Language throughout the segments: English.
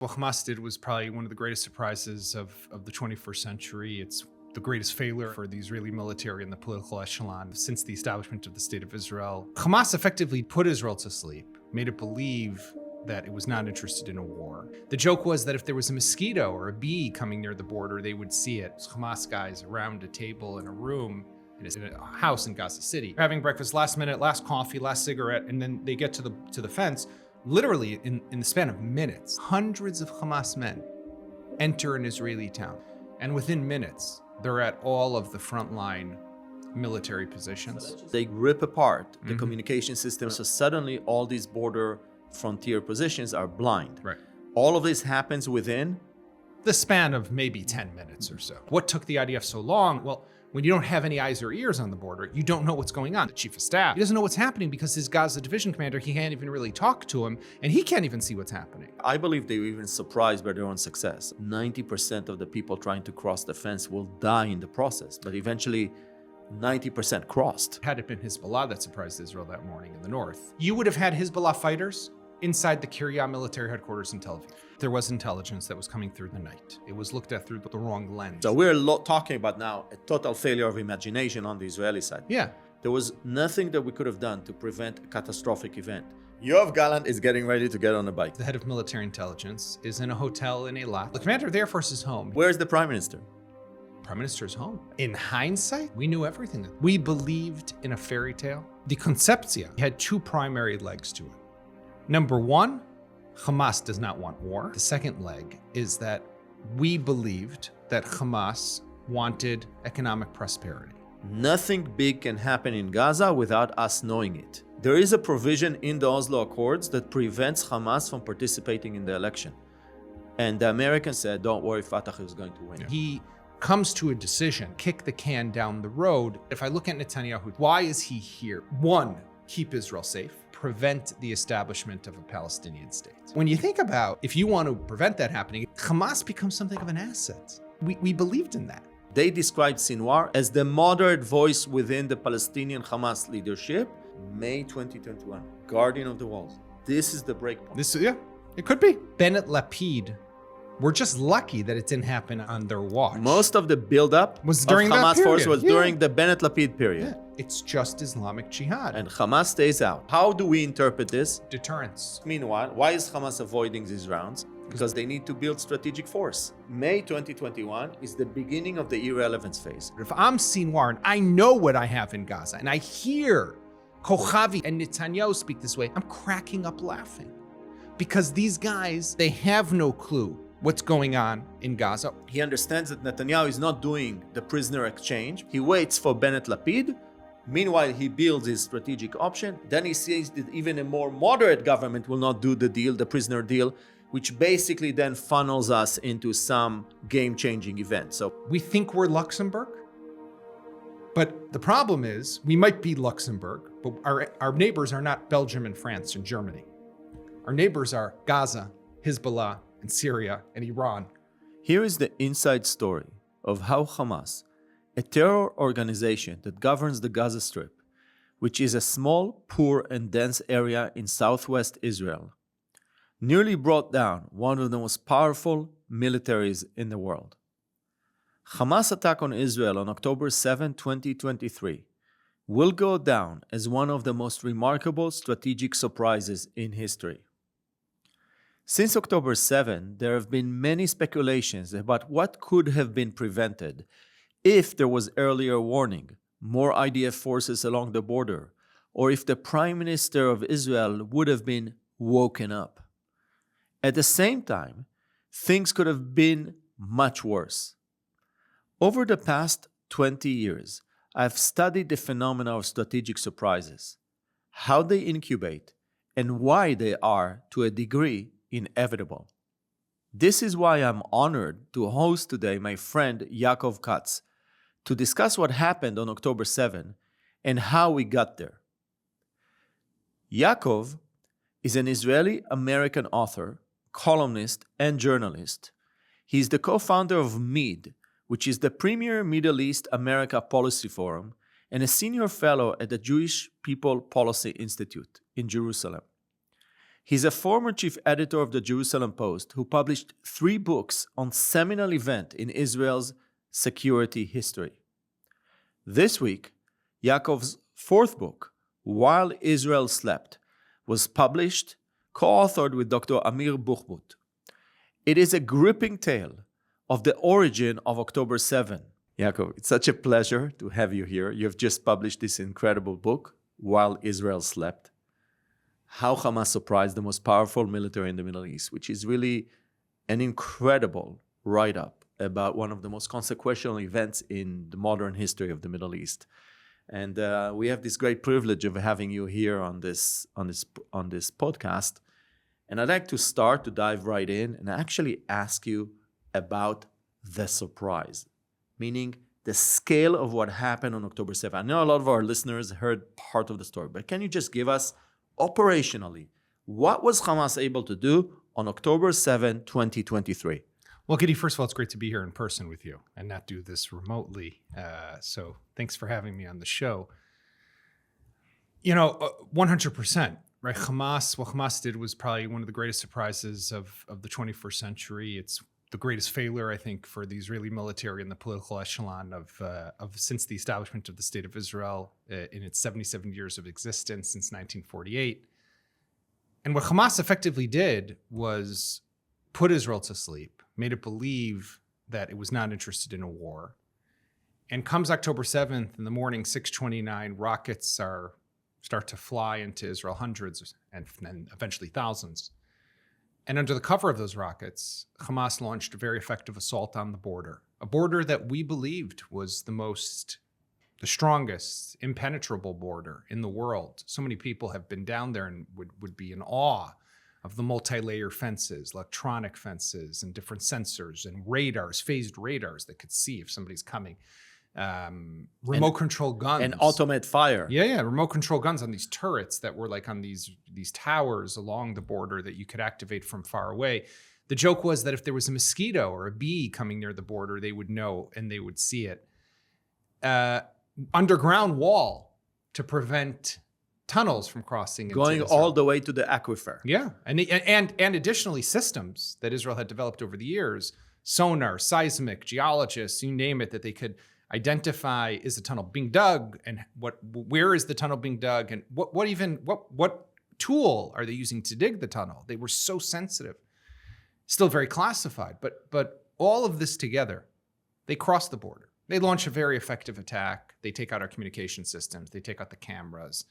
What Hamas did was probably one of the greatest surprises of the 21st century. It's the greatest failure for the Israeli military and the political echelon since the establishment of the State of Israel. Hamas effectively put Israel to sleep, made it believe that it was not interested in a war. The joke was that if there was a mosquito or a bee coming near the border, they would see it. Hamas guys around a table in a room in a house in Gaza City, having breakfast last minute, last coffee, last cigarette, and then they get to the fence. Literally in the span of minutes, hundreds of Hamas men enter an Israeli town. And within minutes, they're at all of the frontline military positions. They rip apart the communication system. So suddenly all these border frontier positions are blind. Right. All of this happens within The span of maybe 10 minutes or so. What took the IDF so long? Well, when you don't have any eyes or ears on the border, you don't know what's going on. The chief of staff, he doesn't know what's happening because his Gaza division commander, he can't even really talk to him, and he can't even see what's happening. I believe they were even surprised by their own success. 90% of the people trying to cross the fence will die in the process, but eventually 90% crossed. Had it been Hezbollah that surprised Israel that morning in the north, you would have had Hezbollah fighters inside the Kiryat military headquarters in Tel Aviv. There was intelligence that was coming through the night. It was looked at through the wrong lens. So we're talking about now a total failure of imagination on the Israeli side. Yeah. There was nothing that we could have done to prevent a catastrophic event. Yoav Gallant is getting ready to get on a bike. The head of military intelligence is in a hotel in Eilat. The commander of the Air Force is home. Where's the prime minister? Prime Minister's home. In hindsight, we knew everything. We believed in a fairy tale. The conceptia had two primary legs to it. Number one, Hamas does not want war. The second leg is that we believed that Hamas wanted economic prosperity. Nothing big can happen in Gaza without us knowing it. There is a provision in the Oslo Accords that prevents Hamas from participating in the election. And the Americans said, don't worry, Fatah is going to win. He comes to a decision, kick the can down the road. If I look at Netanyahu, why is he here? One, keep Israel safe, prevent the establishment of a Palestinian state. When you think about, if you want to prevent that happening, Hamas becomes something of an asset. We believed in that. They described Sinwar as the moderate voice within the Palestinian Hamas leadership. May 2021, Guardian of the Walls. This is the breakpoint. Yeah, it could be. Bennett Lapid, we're just lucky that it didn't happen on their watch. Most of the buildup Was during of that Hamas force period, was yeah. during the Bennett Lapid period. Yeah, it's just Islamic Jihad. And Hamas stays out. How do we interpret this? Deterrence. Meanwhile, why is Hamas avoiding these rounds? Because they need to build strategic force. May 2021 is the beginning of the irrelevance phase. If I'm Sinwar and I know what I have in Gaza and I hear Kochavi and Netanyahu speak this way, I'm cracking up laughing. Because these guys, they have no clue what's going on in Gaza. He understands that Netanyahu is not doing the prisoner exchange. He waits for Bennett Lapid. Meanwhile, he builds his strategic option. Then he sees that even a more moderate government will not do the deal, the prisoner deal, which basically then funnels us into some game-changing event. So We think we're Luxembourg, but the problem is we might be Luxembourg, but our neighbors are not Belgium and France and Germany. Our neighbors are Gaza, Hezbollah, and Syria and Iran. here is the inside story of how Hamas, a terror organization that governs the Gaza Strip, which is a small, poor, and dense area in southwest Israel, nearly brought down one of the most powerful militaries in the world. Hamas' attack on Israel on October 7, 2023, will go down as one of the most remarkable strategic surprises in history. Since October 7, there have been many speculations about what could have been prevented if there was earlier warning, more IDF forces along the border, or if the Prime Minister of Israel would have been woken up. At the same time, things could have been much worse. Over the past 20 years, I've studied the phenomena of strategic surprises, how they incubate, and why they are, to a degree, inevitable. This is why I'm honored to host today my friend Yaakov Katz to discuss what happened on October 7 and how we got there. Yaakov is an Israeli-American author, columnist, and journalist. He is the co-founder of MEAD, which is the premier Middle East America Policy Forum, and a senior fellow at the Jewish People Policy Institute in Jerusalem. He's a former chief editor of the Jerusalem Post who published 3 books on seminal event in Israel's security history. This week, Yaakov's 4th book, While Israel Slept, was published, co-authored with Dr. Amir Buchbut. It is a gripping tale of the origin of October 7. Yaakov, it's such a pleasure to have you here. You've just published this incredible book, While Israel Slept. How Hamas surprised the most powerful military in the Middle East, which is really an incredible write-up about one of the most consequential events in the modern history of the Middle East. And we have this great privilege of having you here on this podcast. And I'd like to start to dive right in and actually ask you about the surprise, meaning the scale of what happened on October 7. I know a lot of our listeners heard part of the story, but can you just give us operationally, what was Hamas able to do on October 7, 2023? Well, Gidi, first of all, it's great to be here in person with you and not do this remotely. So thanks for having me on the show. 100%, right? What Hamas did was probably one of the greatest surprises of the 21st century. It's the greatest failure, I think, for the Israeli military and the political echelon of since the establishment of the State of Israel in its 77 years of existence since 1948. And what Hamas effectively did was put Israel to sleep, made it believe that it was not interested in a war. And comes October 7th in the morning, 6:29, rockets start to fly into Israel, hundreds and eventually thousands. And under the cover of those rockets, Hamas launched a very effective assault on the border, a border that we believed was the strongest, impenetrable border in the world. So many people have been down there and would be in awe of the multi-layer fences, electronic fences, and different sensors and radars, phased radars that could see if somebody's coming. Remote control guns. And automated fire. Yeah. Remote control guns on these turrets that were like on these towers along the border that you could activate from far away. The joke was that if there was a mosquito or a bee coming near the border, they would know and they would see it. Underground wall to prevent tunnels from crossing into going Israel. all the way to the aquifer. Yeah, and additionally systems that Israel had developed over the years, sonar, seismic, geologists, you name it, that they could identify, is the tunnel being dug, and where is the tunnel being dug, and what tool are they using to dig the tunnel? They were so sensitive, still very classified, but all of this together, they cross the border. They launch a very effective attack. They take out our communication systems. They take out the cameras.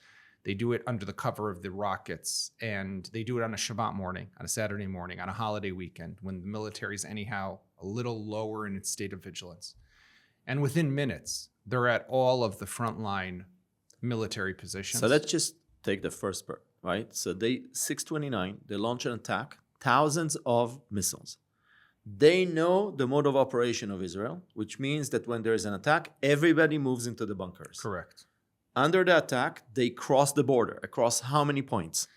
They do it under the cover of the rockets, and they do it on a Shabbat morning, on a Saturday morning, on a holiday weekend, when the military is anyhow a little lower in its state of vigilance. And within minutes, they're at all of the frontline military positions. So let's just take the first part, right? So 6:29, they launch an attack, thousands of missiles. They know the mode of operation of Israel, which means that when there is an attack, everybody moves into the bunkers. Correct. Under the attack, they cross the border. Across how many points?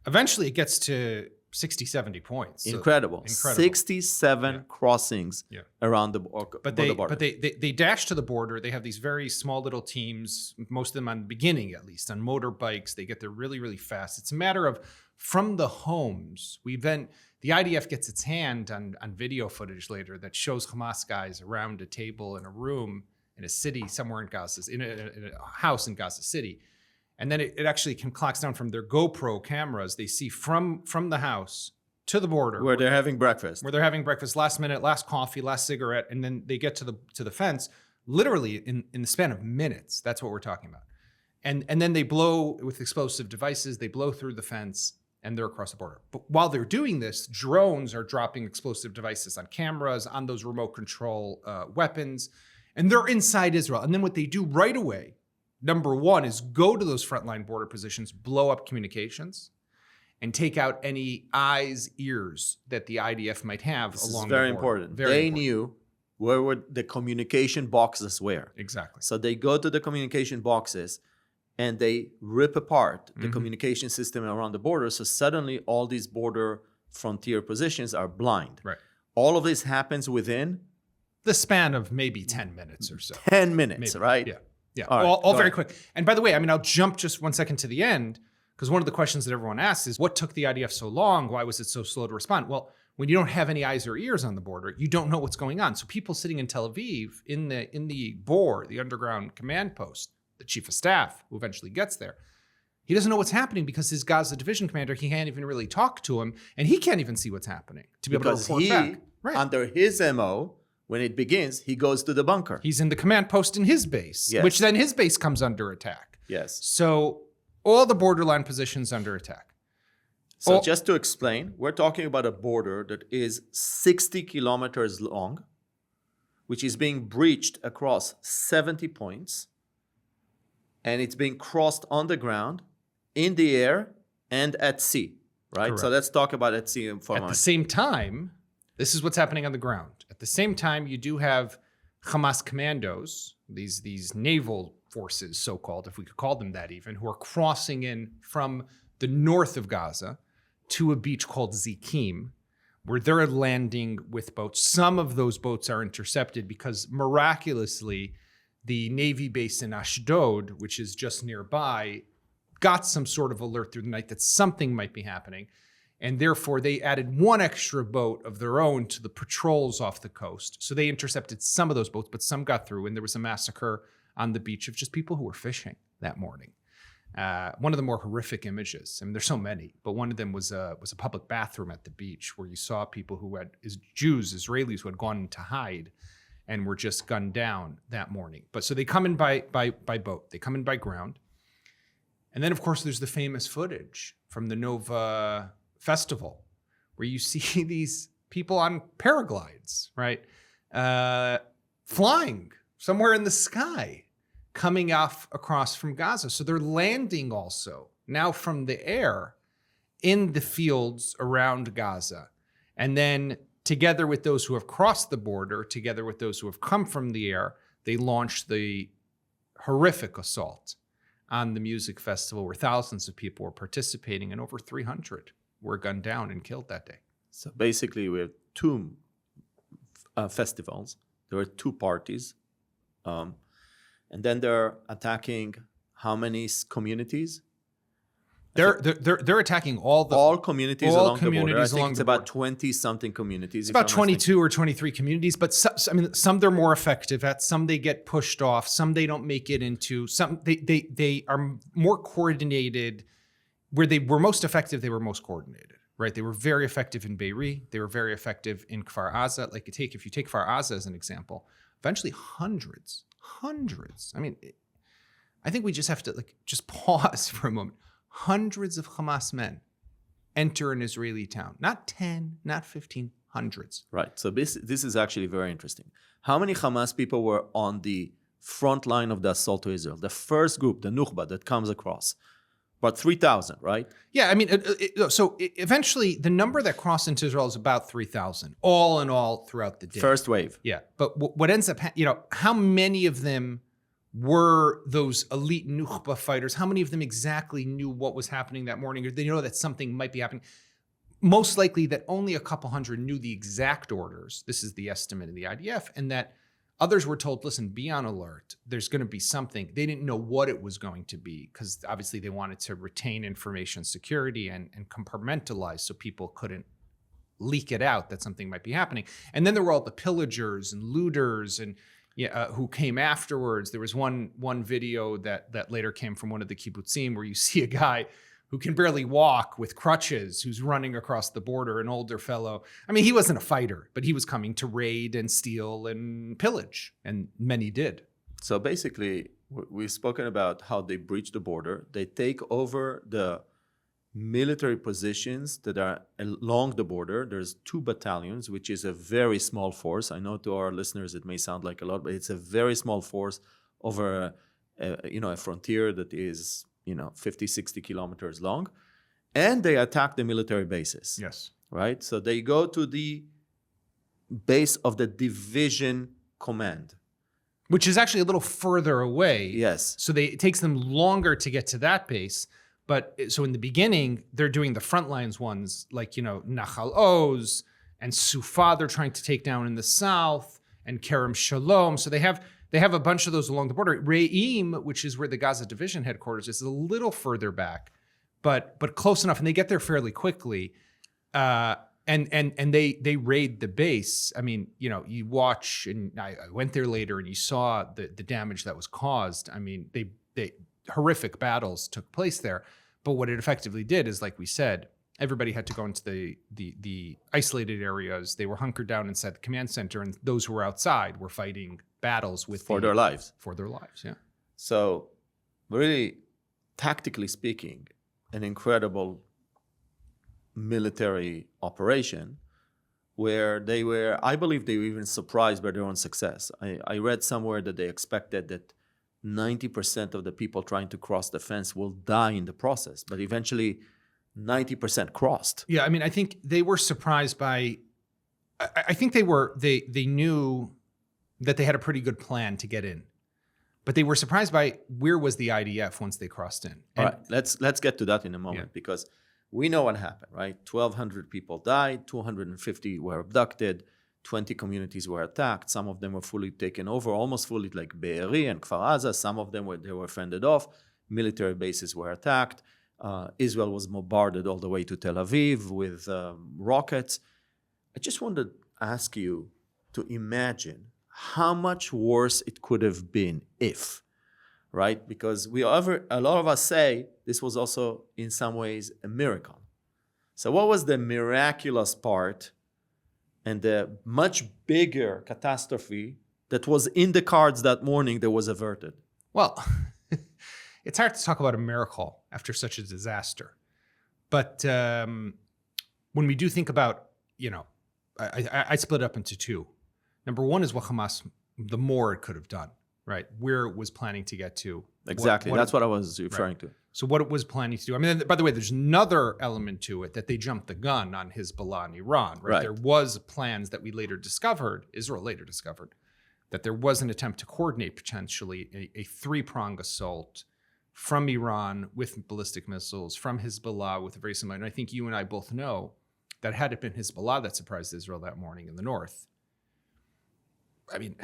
Eventually, it gets to 60, 70 points. Incredible. 67 crossings around the border. But they dash to the border. They have these very small little teams, most of them on the beginning at least, on motorbikes. They get there really, really fast. It's a matter of from the homes. The IDF gets its hand on video footage later that shows Hamas guys around a table in a room in a city somewhere in Gaza, in a house in Gaza City. And then it actually clocks down from their GoPro cameras. They see from the house to the border. Where they're having breakfast. Last minute, last coffee, last cigarette. And then they get to the fence, literally in the span of minutes. That's what we're talking about. And then they blow with explosive devices. They blow through the fence and they're across the border. But while they're doing this, drones are dropping explosive devices on cameras, on those remote control weapons. And they're inside Israel. And then what they do right away, number one, is go to those frontline border positions, blow up communications, and take out any eyes, ears that the IDF might have this along is the very border. Important. They knew where the communication boxes were. Exactly. So they go to the communication boxes and they rip apart the communication system around the border. So suddenly all these border frontier positions are blind. Right. All of this happens within the span of maybe 10 minutes or so. 10 minutes, maybe. right? Yeah. All right, all very quick. And by the way, I'll jump just 1 second to the end. Because one of the questions that everyone asks is, what took the IDF so long? Why was it so slow to respond? Well, when you don't have any eyes or ears on the border, you don't know what's going on. So people sitting in Tel Aviv, in the BOR, the underground command post, the chief of staff, who eventually gets there, he doesn't know what's happening because his Gaza division commander, he can't even really talk to him, and he can't even see what's happening to be able to report back. Right. Under his MO, when it begins, he goes to the bunker. He's in the command post in his base, Yes. which then his base comes under attack. Yes. So all the borderline positions under attack. So just to explain, we're talking about a border that is 60 kilometers long, which is being breached across 70 points, and it's being crossed on the ground, in the air, and at sea, right? Correct. So let's talk about at sea for a At moment. the same time, this is what's happening on the ground. At the same time, you do have Hamas commandos, these naval forces, so-called, if we could call them that even, who are crossing in from the north of Gaza to a beach called Zikim, where they're landing with boats. Some of those boats are intercepted because miraculously, the Navy base in Ashdod, which is just nearby, got some sort of alert through the night that something might be happening. And therefore, they added one extra boat of their own to the patrols off the coast. So they intercepted some of those boats, but some got through, and there was a massacre on the beach of just people who were fishing that morning. One of the more horrific images, I mean, there's so many, but one of them was a public bathroom at the beach where you saw people who had, Jews, Israelis, who had gone to hide and were just gunned down that morning. But so they come in by boat, they come in by ground. And then, of course, there's the famous footage from the Nova Festival where you see these people on paraglides, right? Flying somewhere in the sky, coming off across from Gaza. So they're landing also now from the air in the fields around Gaza. And then together with those who have crossed the border, together with those who have come from the air, they launched the horrific assault on the music festival where thousands of people were participating and over 300 were gunned down and killed that day. So basically, we have two festivals. There were two parties. And then they're attacking how many communities? They're attacking all communities all along communities the border. I think along it's the about border. 20-something communities. It's about 22 or 23 communities, but some they're more effective at. Some they get pushed off. Some they don't make it into. Some they are more coordinated. Where they were most effective, they were most coordinated. Right? They were very effective in Beirut. They were very effective in Kfar Aza. Like if you take Kfar Aza as an example, eventually hundreds. I mean, I think we just have to just pause for a moment. Hundreds of Hamas men enter an Israeli town. Not 10, not 15, hundreds. Right. So this is actually very interesting. How many Hamas people were on the front line of the assault to Israel? The first group, the Nukhba, that comes across. About 3,000, right? Yeah, I mean, so eventually the number that crossed into Israel is about 3,000, all in all throughout the day. First wave. Yeah, but what ends up, how many of them were those elite Nukhba fighters? How many of them exactly knew what was happening that morning, or they know that something might be happening? Most likely that only a couple hundred knew the exact orders. This is the estimate of the IDF, and that others were told, listen, be on alert. There's going to be something. They didn't know what it was going to be because obviously they wanted to retain information security and compartmentalize so people couldn't leak it out that something might be happening. And then there were all the pillagers and looters and who came afterwards. There was one video that later came from one of the kibbutzim where you see a guy who can barely walk with crutches, who's running across the border, an older fellow. I mean, he wasn't a fighter, but he was coming to raid and steal and pillage, and many did. So basically, we've spoken about how they breach the border. They take over the military positions that are along the border. There's 2 battalions, which is a very small force. I know to our listeners it may sound like a lot, but it's a very small force over a frontier that is 50, 60 kilometers long. And they attack the military bases. Yes. Right? So they go to the base of the division command. Which is actually a little further away. Yes. So it takes them longer to get to that base. But so in the beginning, they're doing the front lines ones like, Nahal Oz and Sufa they're trying to take down in the south and Kerem Shalom. So they have a bunch of those along the border. Re'im, which is where the Gaza division headquarters is, a little further back. but close enough, and they get there fairly quickly. And they raid the base. I mean, you watch, and I went there later, and you saw the damage that was caused. I mean, they horrific battles took place there. But what it effectively did is, like we said, everybody had to go into the isolated areas. They were hunkered down inside the command center, and those who were outside were fighting battles for their lives. For their lives, yeah. So, really, tactically speaking, an incredible military operation where I believe they were even surprised by their own success. I read somewhere that they expected that 90% of the people trying to cross the fence will die in the process, but eventually 90% crossed. Yeah, I mean, I think they were surprised by, I think they knew that they had a pretty good plan to get in, but they were surprised by where was the IDF once they crossed in. All right, let's get to that in a moment, because we know what happened, right? 1,200 people died, 250 were abducted, 20 communities were attacked. Some of them were fully taken over, almost fully, like Be'eri and Kfar Aza. Some of them they were fended off. Military bases were attacked. Israel was bombarded all the way to Tel Aviv with rockets. I just want to ask you to imagine how much worse it could have been if, right? Because a lot of us say this was also in some ways a miracle. So what was the miraculous part and the much bigger catastrophe that was in the cards that morning that was averted? Well, it's hard to talk about a miracle after such a disaster. But when we do think about, I split up into two. Number one is what Hamas, the more it could have done, right? Where it was planning to get to. Exactly. That's what I was referring to. So what it was planning to do. I mean, by the way, there's another element to it that they jumped the gun on Hezbollah and Iran, right? There was plans that Israel later discovered, that there was an attempt to coordinate potentially a three-pronged assault from Iran with ballistic missiles, from Hezbollah with a very similar. And I think you and I both know that had it been Hezbollah that surprised Israel that morning in the north, I mean,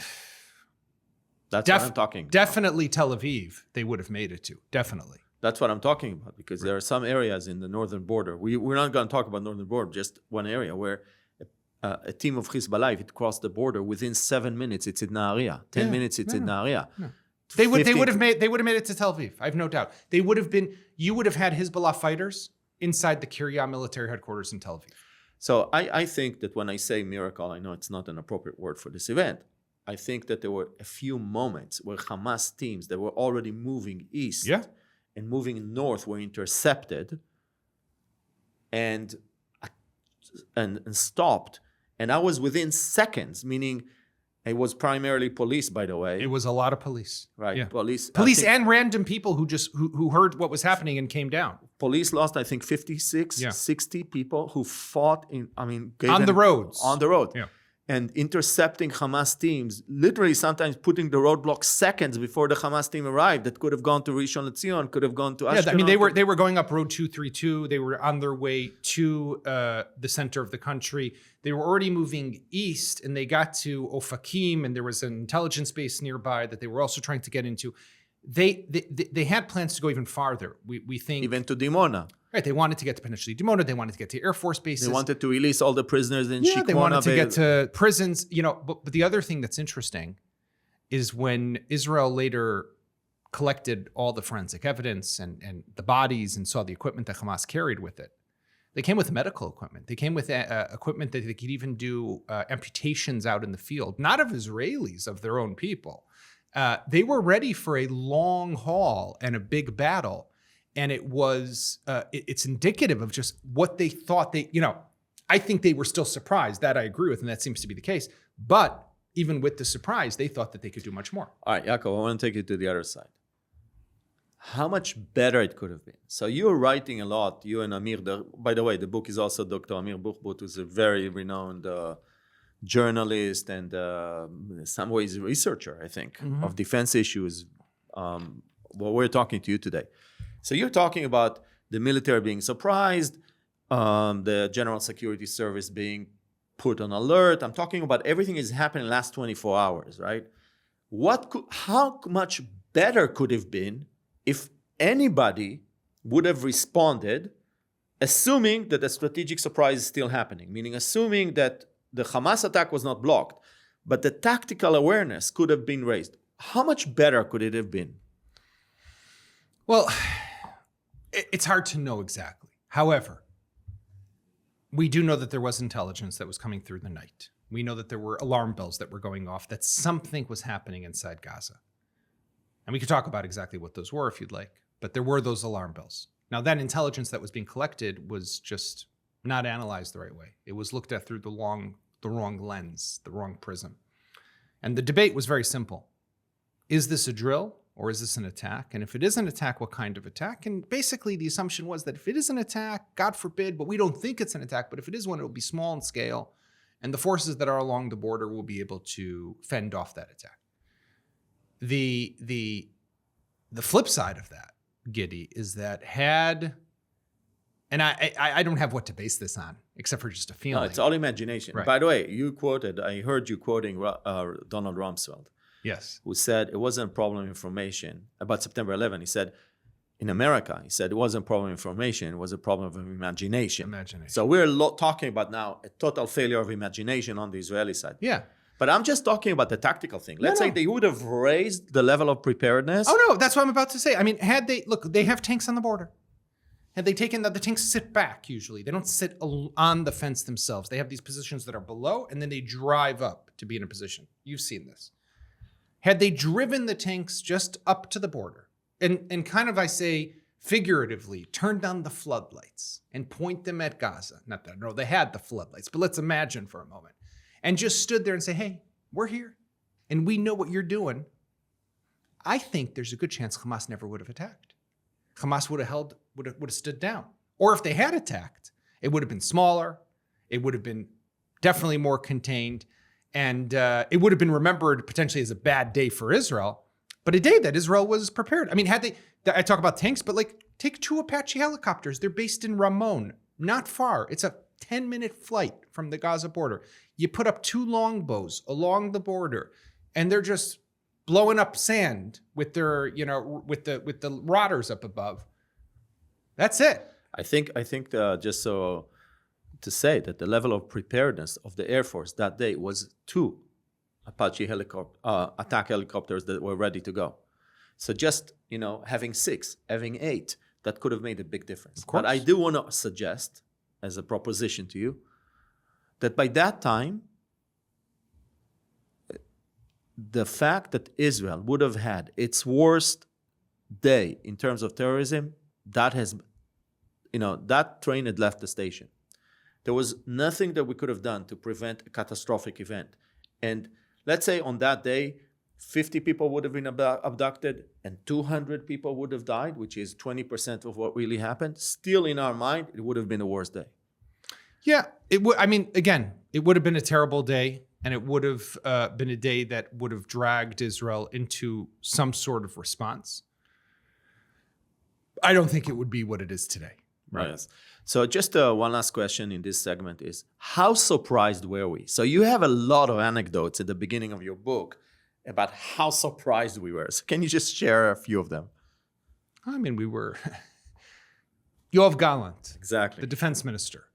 that's what I'm talking about. Definitely Tel Aviv, they would have made it to. Definitely. That's what I'm talking about, because there are some areas in the northern border. We're not going to talk about northern border, just one area where a team of Hezbollah, if it crossed the border, within 7 minutes, it's in Nahariya. 10 minutes, it's in Nahariya. No. They would have made it to Tel Aviv. I have no doubt. You would have had Hezbollah fighters inside the Kiryat military headquarters in Tel Aviv. So I think that when I say miracle, I know it's not an appropriate word for this event. I think that there were a few moments where Hamas teams that were already moving east and moving north were intercepted and stopped. And I was within seconds, meaning it was primarily police, by the way. It was a lot of police. Right. Yeah. Police and random people who heard what was happening and came down. Police lost, I think, 60 people who fought on the roads. On the road. Yeah. And intercepting Hamas teams, literally sometimes putting the roadblock seconds before the Hamas team arrived. That could have gone to Rishon LeZion, could have gone to Ashkelon. Yeah, I mean, they were going up Road 232. They were on their way to the center of the country. They were already moving east, and they got to Ofakim, and there was an intelligence base nearby that they were also trying to get into. They had plans to go even farther. We think even to Dimona. Right, they wanted to get to potentially Dimona. They wanted to get to Air Force bases. They wanted to release all the prisoners in Shikwana. They wanted to get to prisons. But the other thing that's interesting is when Israel later collected all the forensic evidence and the bodies and saw the equipment that Hamas carried with it. They came with medical equipment. They came with equipment that they could even do amputations out in the field, not of Israelis, of their own people. They were ready for a long haul and a big battle. And it was, it's indicative of just what they thought I think they were still surprised. That I agree with, and that seems to be the case. But even with the surprise, they thought that they could do much more. All right, Yaakov, I want to take you to the other side. How much better it could have been. So you're writing a lot, you and Amir. By the way, the book is also Dr. Amir Buchbut, who's a very renowned journalist and in some ways researcher, I think, of defense issues. We're talking to you today. So you're talking about the military being surprised, the General Security Service being put on alert. I'm talking about everything is happening in the last 24 hours, right? How much better could have been if anybody would have responded, assuming that the strategic surprise is still happening, meaning assuming that the Hamas attack was not blocked, but the tactical awareness could have been raised. How much better could it have been? Well, it's hard to know exactly. However, we do know that there was intelligence that was coming through the night. We know that there were alarm bells that were going off, that something was happening inside Gaza. And we could talk about exactly what those were if you'd like, but there were those alarm bells. Now, that intelligence that was being collected was just not analyzed the right way. It was looked at through the wrong lens, the wrong prism. And the debate was very simple. Is this a drill or is this an attack? And if it is an attack, what kind of attack? And basically the assumption was that if it is an attack, God forbid, but we don't think it's an attack, but if it is one, it will be small in scale, and the forces that are along the border will be able to fend off that attack. The flip side of that, Giddy, is that and I don't have what to base this on, except for just a feeling. No, it's all imagination. Right. By the way, I heard you quoting Donald Rumsfeld, Yes. who said it wasn't problem information about September 11. He said, in America, it wasn't problem information, it was a problem of imagination. So we're talking about now a total failure of imagination on the Israeli side. Yeah. But I'm just talking about the tactical thing. Let's say they would have raised the level of preparedness. Oh, no, that's what I'm about to say. I mean, they have tanks on the border. Had they taken the tanks sit back usually. They don't sit on the fence themselves. They have these positions that are below, and then they drive up to be in a position. You've seen this. Had they driven the tanks just up to the border, and kind of, I say, figuratively, turn down the floodlights and point them at Gaza. Not that I know they had the floodlights, but let's imagine for a moment. And just stood there and say, hey, we're here, and we know what you're doing. I think there's a good chance Hamas never would have attacked. Hamas would have stood down. Or if they had attacked, it would have been smaller. It would have been definitely more contained. And it would have been remembered potentially as a bad day for Israel, but a day that Israel was prepared. I mean, I talk about tanks, but take 2 Apache helicopters. They're based in Ramon, not far. It's a 10-minute flight from the Gaza border. You put up 2 longbows along the border, and they're just blowing up sand with their, with the rodders up above. That's it. I think just so to say that the level of preparedness of the Air Force that day was 2 Apache attack helicopters that were ready to go. So just, having 6, having 8, that could have made a big difference. But I do want to suggest, as a proposition to you, that by that time, the fact that Israel would have had its worst day in terms of terrorism, that train had left the station. There was nothing that we could have done to prevent a catastrophic event. And let's say on that day, 50 people would have been abducted and 200 people would have died, which is 20% of what really happened. Still in our mind, it would have been a worse day. Yeah, it would. I mean, again, it would have been a terrible day, and it would have been a day that would have dragged Israel into some sort of response. I don't think it would be what it is today. Right. Yes. So just one last question in this segment is, how surprised were we? So you have a lot of anecdotes at the beginning of your book about how surprised we were. So can you just share a few of them? I mean, we were... Yoav Gallant, exactly, the defense minister,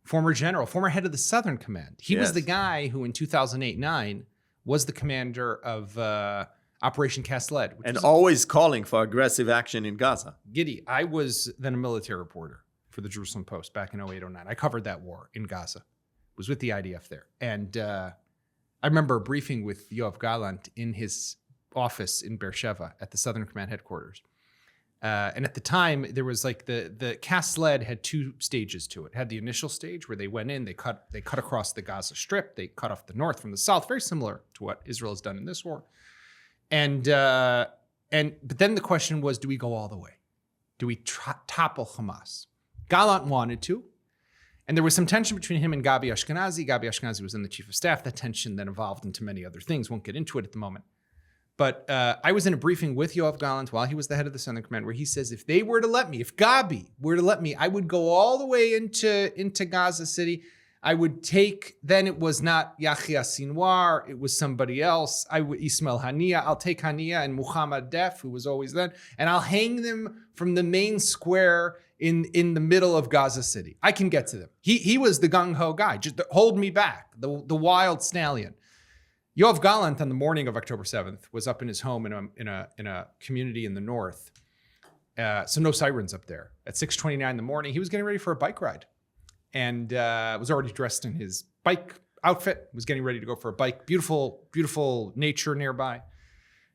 former general, former head of the Southern Command. He was the guy who in 2008-9 was the commander of Operation Cast Lead. And always calling for aggressive action in Gaza. Giddy, I was then a military reporter for the Jerusalem Post back in 2008-09. I covered that war in Gaza. Was with the IDF there. And I remember a briefing with Yoav Gallant in his office in Beersheba at the Southern Command headquarters. And at the time, there was the Cast Lead had 2 stages to it. It had the initial stage where they went in, they cut across the Gaza Strip, they cut off the north from the south, very similar to what Israel has done in this war. But then the question was, do we go all the way? Do we topple Hamas? Gallant wanted to, and there was some tension between him and Gabi Ashkenazi. Gabi Ashkenazi was then the chief of staff. That tension then evolved into many other things. Won't get into it at the moment. But I was in a briefing with Yoav Gallant while he was the head of the Southern Command, where he says, if Gabi were to let me, I would go all the way into Gaza City. I would take, then it was not Yahya Sinwar, it was somebody else. I would Ismail Hania. I'll take Hania and Muhammad Def, who was always then, and I'll hang them from the main square in the middle of Gaza City. I can get to them. He was the gung-ho guy. Just hold me back, the wild stallion. Yoav Gallant on the morning of October 7th was up in his home in a community in the north. So no sirens up there. At 6:29 in the morning, he was getting ready for a bike ride and was already dressed in his bike outfit, was getting ready to go for a bike. Beautiful, beautiful nature nearby.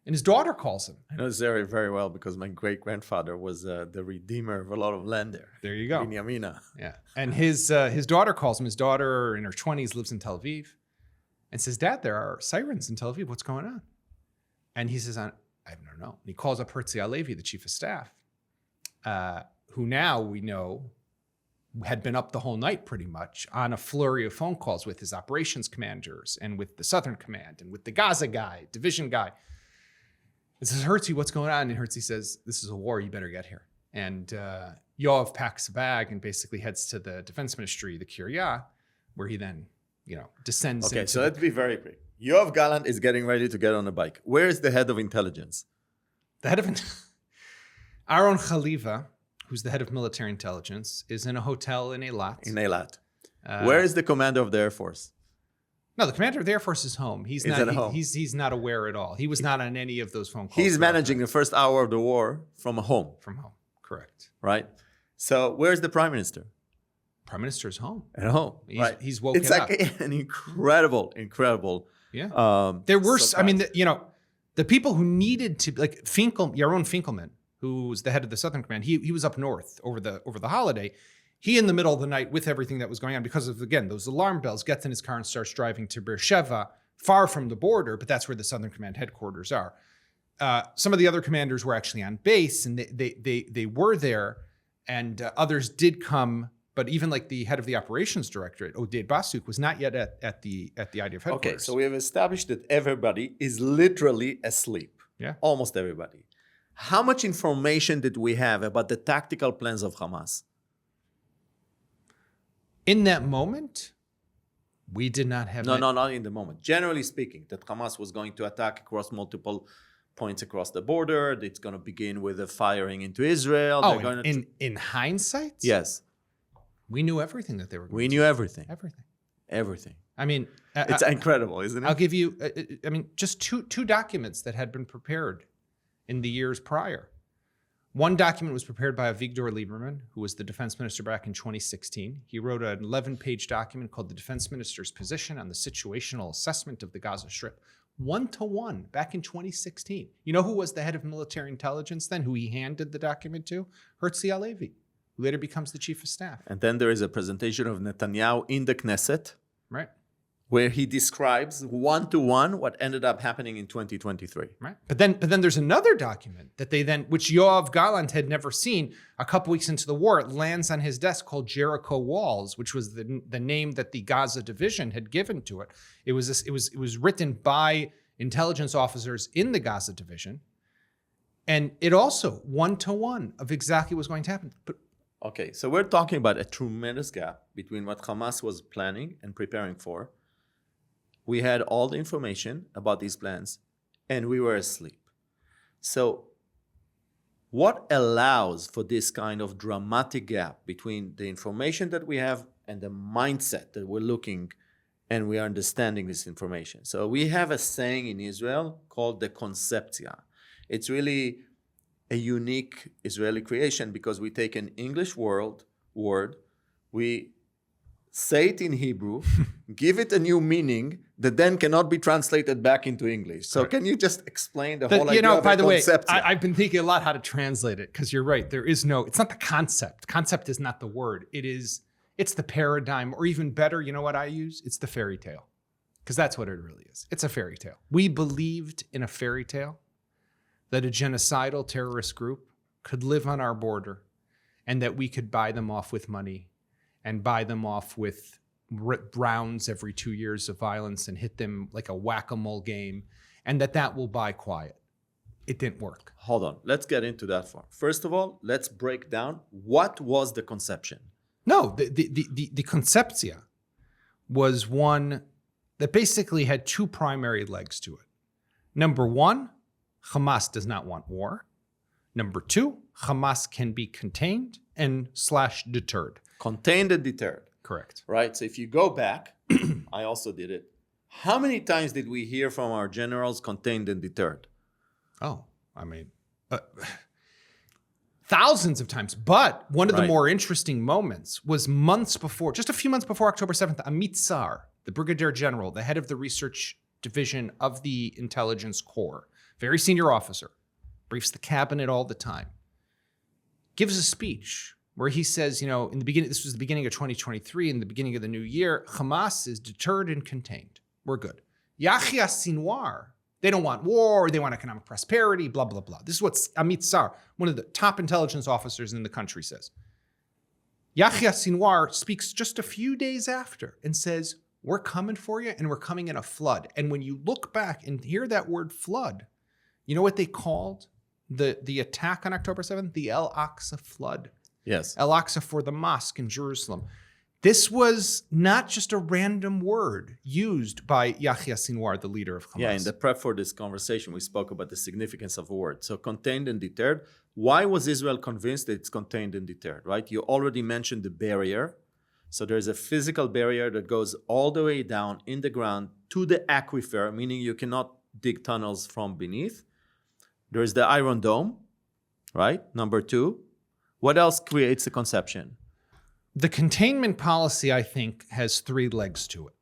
And his daughter calls him. I know this area very well because my great-grandfather was the redeemer of a lot of land there. There you go. Binyamina. Yeah. And his daughter calls him. His daughter in her 20s lives in Tel Aviv and says, Dad, there are sirens in Tel Aviv. What's going on? And he says, I don't know. And he calls up Herzi Halevi, the chief of staff, who now we know had been up the whole night pretty much on a flurry of phone calls with his operations commanders and with the Southern Command and with the Gaza guy, division guy. It says, Herzi, what's going on? And Herzi says, this is a war. You better get here. And Yoav packs a bag and basically heads to the defense ministry, the Kiryah, where he then, descends. Okay, so let's be very quick. Yoav Gallant is getting ready to get on a bike. Where is the head of intelligence? The head of Aaron Khaliva, who's the head of military intelligence, is in a hotel in Eilat. In Eilat. Where is the commander of the Air Force? No, the commander of the Air Force is home. He's not at home. He's not aware at all. He was not on any of those phone calls. He's managing the first hour of the war from home. From home, correct. Right? So where's the prime minister? Prime minister's home. At home. He's, he's woken up. It's like an incredible. Yeah. There were, surprise. The people who needed to, like Yaron Finkelman, who's the head of the Southern Command, he was up north over the holiday. He, in the middle of the night, with everything that was going on, because of, again, those alarm bells, gets in his car and starts driving to Beersheba, far from the border, but that's where the Southern Command headquarters are. Some of the other commanders were actually on base, and they were there, and others did come, but even like the head of the operations directorate, Oded Basuk, was not yet at the IDF headquarters. Okay, so we have established that everybody is literally asleep. Yeah. Almost everybody. How much information did we have about the tactical plans of Hamas? In that moment, we did not have... No, not in the moment. Generally speaking, that Hamas was going to attack across multiple points across the border. It's going to begin with a firing into Israel. Oh, in hindsight? Yes. We knew everything that they were going to do. We knew everything. Everything. I mean... it's incredible, isn't it? I'll give you, just two documents that had been prepared in the years prior. One document was prepared by Avigdor Lieberman, who was the defense minister back in 2016. He wrote an 11-page document called The Defense Minister's Position on the Situational Assessment of the Gaza Strip, 1-to-1, back in 2016. You know who was the head of military intelligence then, who he handed the document to? Herzi Halevi, who later becomes the chief of staff. And then there is a presentation of Netanyahu in the Knesset, right, where he describes 1-to-1 what ended up happening in 2023. Right. But then there's another document that which Yoav Gallant had never seen. A couple weeks into the war, it lands on his desk called Jericho Walls, which was the name that the Gaza division had given to it. It was written by intelligence officers in the Gaza division. And it also 1-to-1 of exactly what was going to happen. But okay, so we're talking about a tremendous gap between what Hamas was planning and preparing for. We had all the information about these plans, and we were asleep. So what allows for this kind of dramatic gap between the information that we have and the mindset that we're looking and we are understanding this information? So we have a saying in Israel called the conceptia. It's really a unique Israeli creation because we take an English word, we say it in Hebrew, give it a new meaning that then cannot be translated back into English. So can you just explain the whole idea of by the way, concept? I've been thinking a lot how to translate it because you're right. It's not the concept. Concept is not the word. It's the paradigm, or even better, you know what I use? It's the fairy tale, because that's what it really is. It's a fairy tale. We believed in a fairy tale that a genocidal terrorist group could live on our border and that we could buy them off with money and buy them off with rounds every 2 years of violence and hit them like a whack-a-mole game, and that will buy quiet. It didn't work. Hold on. Let's get into that far. First of all, let's break down what was the conception. No, the conceptia was one that basically had two primary legs to it. Number one, Hamas does not want war. Number two, Hamas can be contained and / deterred. Contained and deterred. Correct. Right? So if you go back, I also did it. How many times did we hear from our generals contained and deterred? Oh, I mean, thousands of times. But one of the more interesting moments was months before, just a few months before October 7th, Amit Tsar, the brigadier general, the head of the research division of the intelligence corps, very senior officer, briefs the cabinet all the time, gives a speech where he says, in the beginning, this was the beginning of 2023, in the beginning of the new year, Hamas is deterred and contained. We're good. Yahya Sinwar, they don't want war, they want economic prosperity, blah, blah, blah. This is what Amit Tsar, one of the top intelligence officers in the country, says. Yahya Sinwar speaks just a few days after and says, we're coming for you and we're coming in a flood. And when you look back and hear that word flood, you know what they called the attack on October 7th? The El Aqsa flood. Yes. El Aqsa for the mosque in Jerusalem. This was not just a random word used by Yahya Sinwar, the leader of Hamas. Yeah, in the prep for this conversation, we spoke about the significance of a word. So contained and deterred. Why was Israel convinced that it's contained and deterred, right? You already mentioned the barrier. So there's a physical barrier that goes all the way down in the ground to the aquifer, meaning you cannot dig tunnels from beneath. There's the Iron Dome, right? Number two. What else creates the conception? The containment policy, I think, has three legs to it.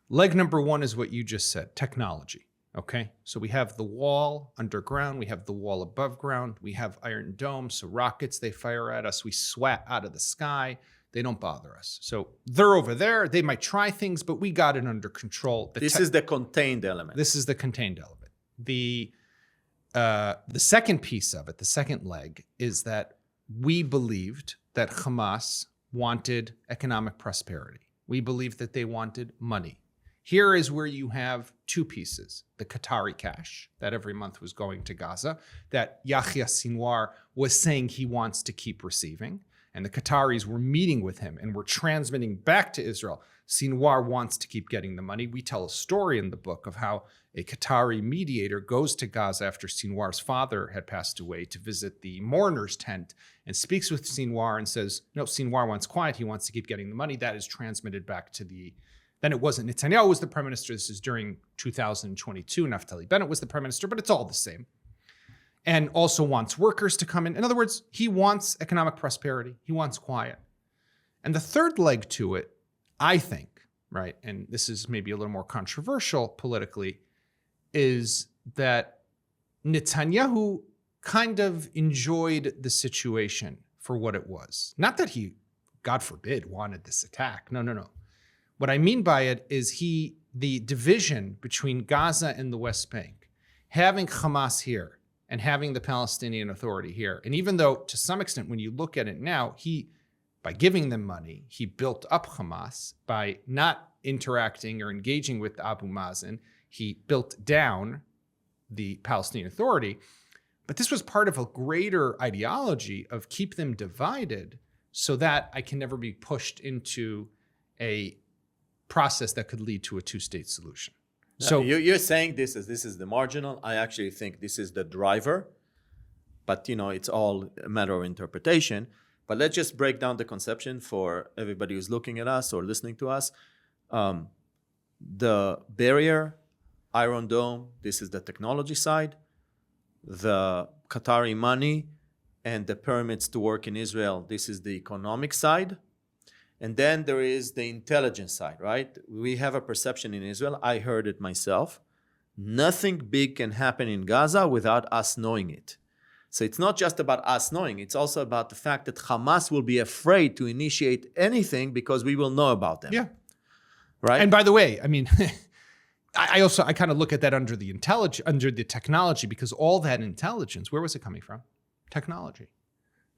Leg number one is what you just said, technology, okay? So we have the wall underground, we have the wall above ground, we have Iron Dome, so rockets, they fire at us, we swat out of the sky, they don't bother us. So they're over there, they might try things, but we got it under control. This is the contained element. This is the contained element. The second piece of it, the second leg, is that we believed that Hamas wanted economic prosperity. We believed that they wanted money. Here is where you have two pieces. The Qatari cash that every month was going to Gaza, that Yahya Sinwar was saying he wants to keep receiving. And the Qataris were meeting with him and were transmitting back to Israel. Sinwar wants to keep getting the money. We tell a story in the book of how a Qatari mediator goes to Gaza after Sinwar's father had passed away to visit the mourner's tent and speaks with Sinwar and says, no, Sinwar wants quiet. He wants to keep getting the money. That is transmitted back to then it wasn't Netanyahu was the prime minister. This is during 2022. Naftali Bennett was the prime minister, but it's all the same. And also wants workers to come in. In other words, he wants economic prosperity. He wants quiet. And the third leg to it, I think, right, and this is maybe a little more controversial politically, is that Netanyahu kind of enjoyed the situation for what it was. Not that he, God forbid, wanted this attack. No. What I mean by it is the division between Gaza and the West Bank, having Hamas here and having the Palestinian Authority here. And even though, to some extent, when you look at it now, by giving them money, he built up Hamas. By not interacting or engaging with Abu Mazen, he built down the Palestinian Authority. But this was part of a greater ideology of keep them divided so that I can never be pushed into a process that could lead to a two-state solution. So you're saying this is the marginal. I actually think this is the driver, but it's all a matter of interpretation. But let's just break down the conception for everybody who's looking at us or listening to us. The barrier, Iron Dome, this is the technology side. The Qatari money and the permits to work in Israel, this is the economic side. And then there is the intelligence side, right? We have a perception in Israel, I heard it myself, nothing big can happen in Gaza without us knowing it. So it's not just about us knowing, it's also about the fact that Hamas will be afraid to initiate anything because we will know about them. Yeah. Right? And by the way, I mean, I kind of look at that under the technology, because all that intelligence, where was it coming from? Technology.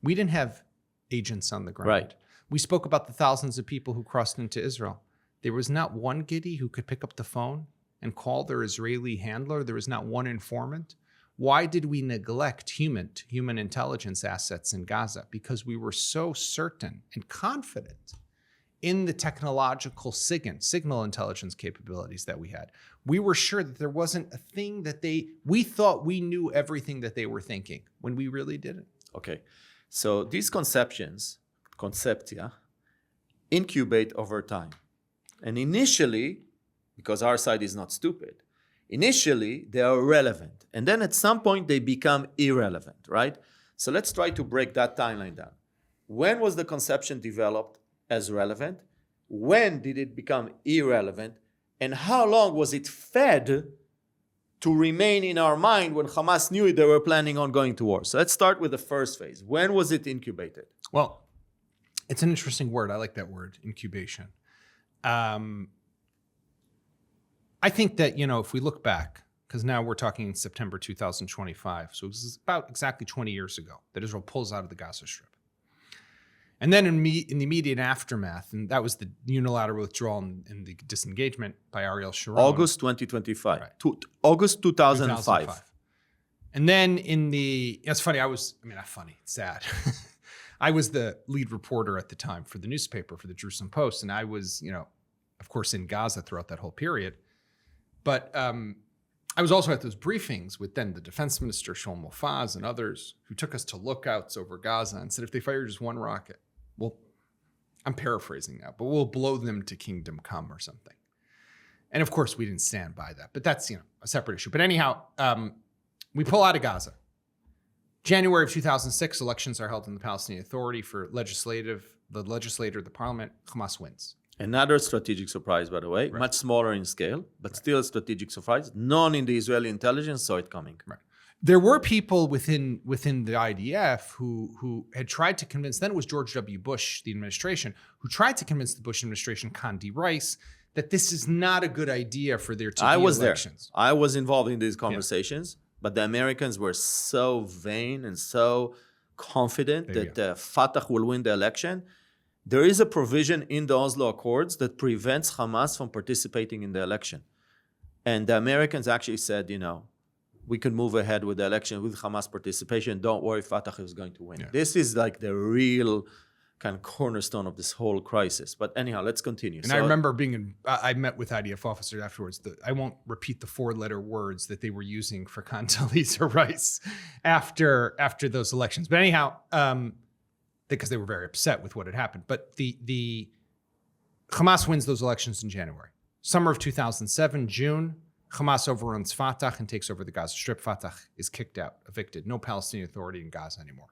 We didn't have agents on the ground. Right. We spoke about the thousands of people who crossed into Israel. There was not one Giddy who could pick up the phone and call their Israeli handler. There was not one informant. Why did we neglect human intelligence assets in Gaza? Because we were so certain and confident in the technological signal intelligence capabilities that we had. We were sure that there wasn't a thing that we thought we knew everything that they were thinking when we really didn't. Okay. So these conceptia, incubate over time. And initially, because our side is not stupid, initially they are relevant. And then at some point they become irrelevant, right? So let's try to break that timeline down. When was the conception developed as relevant? When did it become irrelevant? And how long was it fed to remain in our mind when Hamas knew they were planning on going to war? So let's start with the first phase. When was it incubated? Well, it's an interesting word. I like that word, incubation. I think that, if we look back, because now we're talking September 2025, so this is about exactly 20 years ago that Israel pulls out of the Gaza Strip. And then in the immediate aftermath, and that was the unilateral withdrawal and the disengagement by Ariel Sharon. August 2025. Right. August 2005. And then it's funny, not funny, it's sad. I was the lead reporter at the time for the newspaper, for the Jerusalem Post, and I was, of course, in Gaza throughout that whole period. But I was also at those briefings with then the defense minister, Shlomo Mofaz, and others who took us to lookouts over Gaza and said, if they fire just one rocket, well, I'm paraphrasing now, but we'll blow them to kingdom come or something. And of course, we didn't stand by that, but that's, a separate issue. But anyhow, we pull out of Gaza. January of 2006, elections are held in the Palestinian Authority for the legislator, the parliament. Hamas wins. Another strategic surprise, by the way, much smaller in scale, but still a strategic surprise. None in the Israeli intelligence saw it coming. Right. There were people within the IDF who had tried to convince, then it was George W. Bush, the administration, who tried to convince the Bush administration, Condi Rice, that this is not a good idea for there to be elections. I was involved in these conversations, but the Americans were so vain and so confident that Fatah will win the election. There is a provision in the Oslo Accords that prevents Hamas from participating in the election. And the Americans actually said, we could move ahead with the election with Hamas participation. Don't worry, Fatah is going to win. Yeah. This is like the real kind of cornerstone of this whole crisis. But anyhow, let's continue. And I remember I met with IDF officers afterwards. I won't repeat the 4-letter words that they were using for Condoleezza Rice after those elections. But anyhow, because they were very upset with what had happened. But the Hamas wins those elections in January. Summer of 2007, June, Hamas overruns Fatah and takes over the Gaza Strip. Fatah is kicked out, evicted. No Palestinian Authority in Gaza anymore.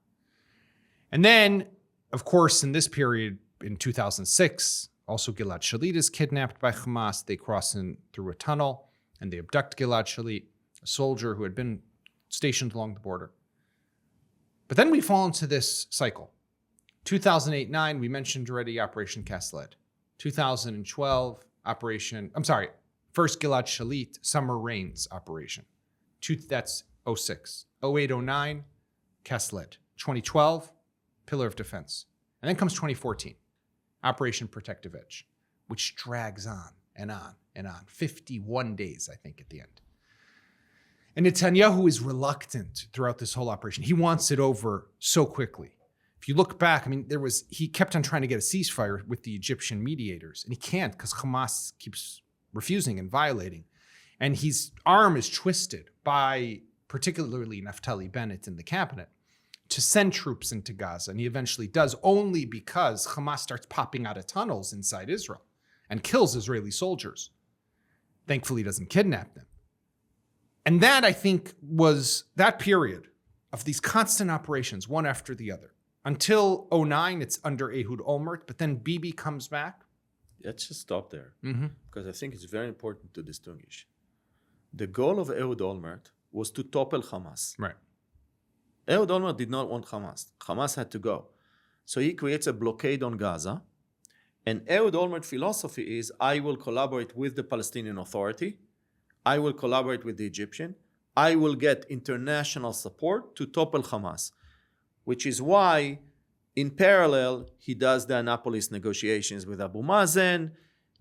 And then, of course, in this period, in 2006, also Gilad Shalit is kidnapped by Hamas. They cross in through a tunnel and they abduct Gilad Shalit, a soldier who had been stationed along the border. But then we fall into this cycle. 2008-9, we mentioned already Operation Cast Lead. 2012, first Gilad Shalit Summer Rains operation. That's 06. 08-09, Cast Lead. 2012, Pillar of Defense. And then comes 2014, Operation Protective Edge, which drags on and on and on. 51 days, I think, at the end. And Netanyahu is reluctant throughout this whole operation. He wants it over so quickly. If you look back, he kept on trying to get a ceasefire with the Egyptian mediators, and he can't because Hamas keeps refusing and violating. And his arm is twisted by particularly Naftali Bennett in the cabinet to send troops into Gaza. And he eventually does, only because Hamas starts popping out of tunnels inside Israel and kills Israeli soldiers. Thankfully, he doesn't kidnap them. And that, I think, was that period of these constant operations, one after the other. Until 2009, it's under Ehud Olmert, but then Bibi comes back. Let's just stop there, because I think it's very important to distinguish. The goal of Ehud Olmert was to topple Hamas. Right. Ehud Olmert did not want Hamas. Hamas had to go. So he creates a blockade on Gaza. And Ehud Olmert's philosophy is, I will collaborate with the Palestinian Authority. I will collaborate with the Egyptian. I will get international support to topple Hamas. Which is why, in parallel, he does the Annapolis negotiations with Abu Mazen.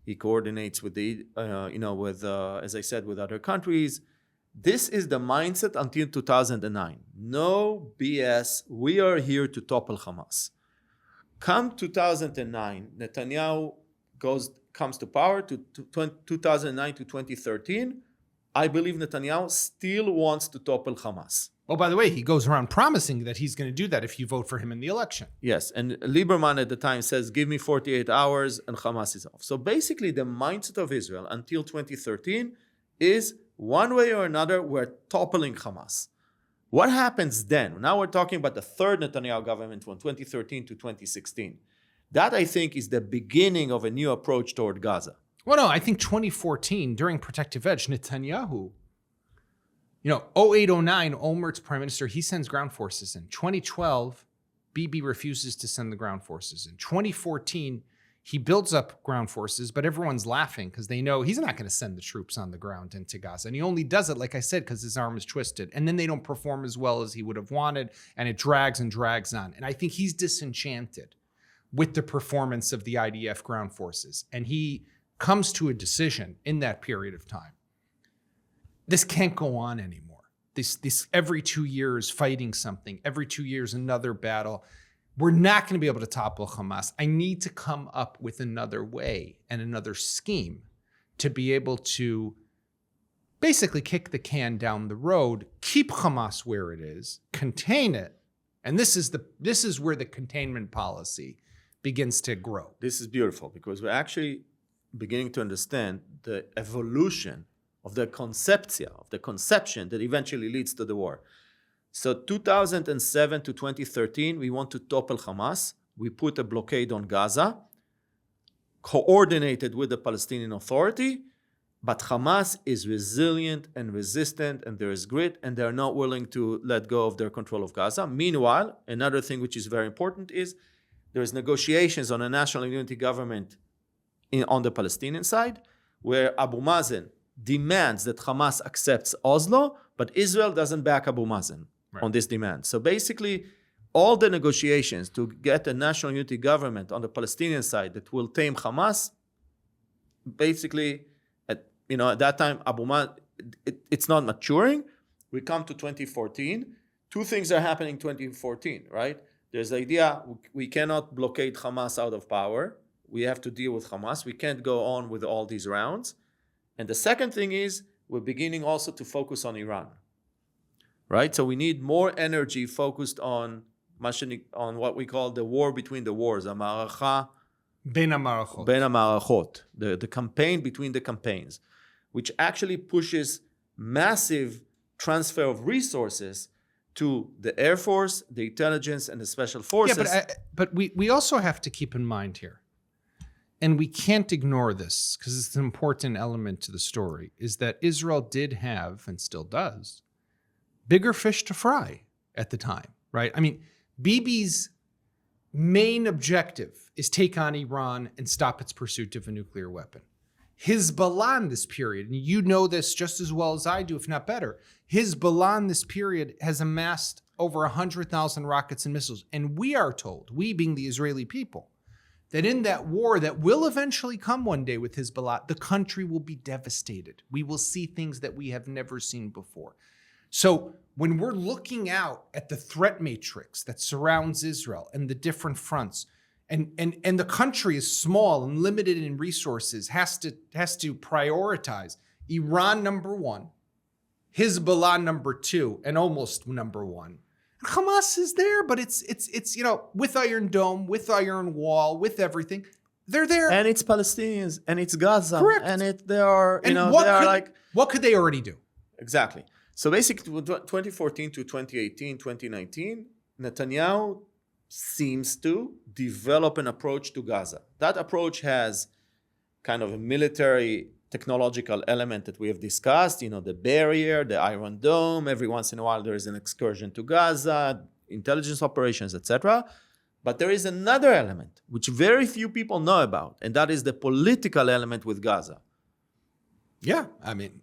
He coordinates with as I said, with other countries. This is the mindset until 2009. No BS. We are here to topple Hamas. Come 2009, Netanyahu comes to power to 2009 to 2013. I believe Netanyahu still wants to topple Hamas. Oh, by the way, he goes around promising that he's going to do that if you vote for him in the election. Yes, and Lieberman at the time says, give me 48 hours and Hamas is off. So basically the mindset of Israel until 2013 is one way or another, we're toppling Hamas. What happens then? Now we're talking about the third Netanyahu government from 2013 to 2016. That, I think, is the beginning of a new approach toward Gaza. Well, no, I think 2014, during Protective Edge, Netanyahu, 0809, Olmert's prime minister, he sends ground forces in. 2012, Bibi refuses to send the ground forces in. 2014, he builds up ground forces, but everyone's laughing because they know he's not going to send the troops on the ground into Gaza. And he only does it, like I said, because his arm is twisted. And then they don't perform as well as he would have wanted, and it drags and drags on. And I think he's disenchanted with the performance of the IDF ground forces. And he comes to a decision in that period of time. This can't go on anymore. This every 2 years fighting something, every 2 years another battle. We're not going to be able to topple Hamas. I need to come up with another way and another scheme to be able to basically kick the can down the road, keep Hamas where it is, contain it. And this is where the containment policy begins to grow. This is beautiful because we're actually beginning to understand the evolution of the conception that eventually leads to the war. So 2007 to 2013, we want to topple Hamas. We put a blockade on Gaza, coordinated with the Palestinian Authority, but Hamas is resilient and resistant, and there is grit, and they're not willing to let go of their control of Gaza. Meanwhile, another thing which is very important is there's negotiations on a national unity government on the Palestinian side, where Abu Mazen demands that Hamas accepts Oslo, but Israel doesn't back Abu Mazen on this demand. So basically, all the negotiations to get a national unity government on the Palestinian side that will tame Hamas, basically, at that time, Abu Mazen, it's not maturing. We come to 2014. Two things are happening in 2014, right? There's the idea we cannot blockade Hamas out of power. We have to deal with Hamas. We can't go on with all these rounds. And the second thing is we're beginning also to focus on Iran, right? So we need more energy focused on what we call the war between the wars, המערכה בין המערכות. בין המערכות, the campaign between the campaigns, which actually pushes massive transfer of resources to the Air Force, the intelligence, and the special forces. Yeah, but we also have to keep in mind here, and we can't ignore this because it's an important element to the story, is that Israel did have, and still does, bigger fish to fry at the time, right? I mean, Bibi's main objective is take on Iran and stop its pursuit of a nuclear weapon. Hezbollah in this period, and you know this just as well as I do, if not better, Hezbollah in this period has amassed over 100,000 rockets and missiles. And we are told, we being the Israeli people, that in that war that will eventually come one day with Hezbollah, the country will be devastated. We will see things that we have never seen before. So when we're looking out at the threat matrix that surrounds Israel and the different fronts, and the country is small and limited in resources, has to prioritize Iran number one, Hezbollah number two, and almost number one. Hamas is there, but it's with Iron Dome, with Iron Wall, with everything. They're there. And it's Palestinians, and it's Gaza. Correct. And what could they already do? Exactly. So basically, 2014 to 2018, 2019, Netanyahu seems to develop an approach to Gaza. That approach has kind of a military technological element that we have discussed, the barrier, the Iron Dome. Every once in a while, there is an excursion to Gaza, intelligence operations, etc. But there is another element, which very few people know about, and that is the political element with Gaza. Yeah, I mean,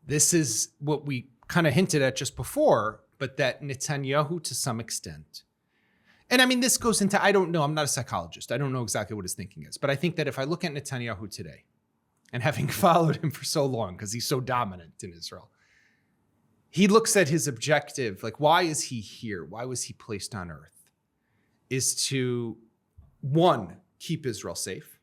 this is what we kind of hinted at just before, but that Netanyahu, to some extent, and I mean, this goes into, I don't know, I'm not a psychologist. I don't know exactly what his thinking is, but I think that if I look at Netanyahu today, and having followed him for so long, because he's so dominant in Israel, he looks at his objective, like, why is he here? Why was he placed on earth? is to, one, keep Israel safe.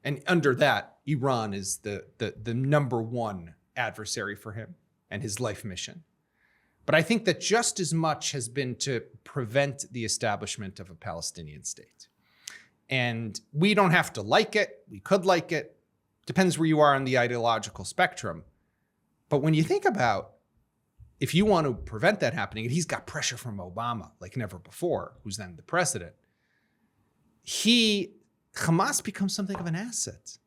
And under that, Iran is the number one adversary for him and his life mission. But I think that just as much has been to prevent the establishment of a Palestinian state. And we don't have to like it. We could like it. Depends where you are on the ideological spectrum. But when you think about if you want to prevent that happening, and he's got pressure from Obama like never before, who's then the president, Hamas becomes something of an asset.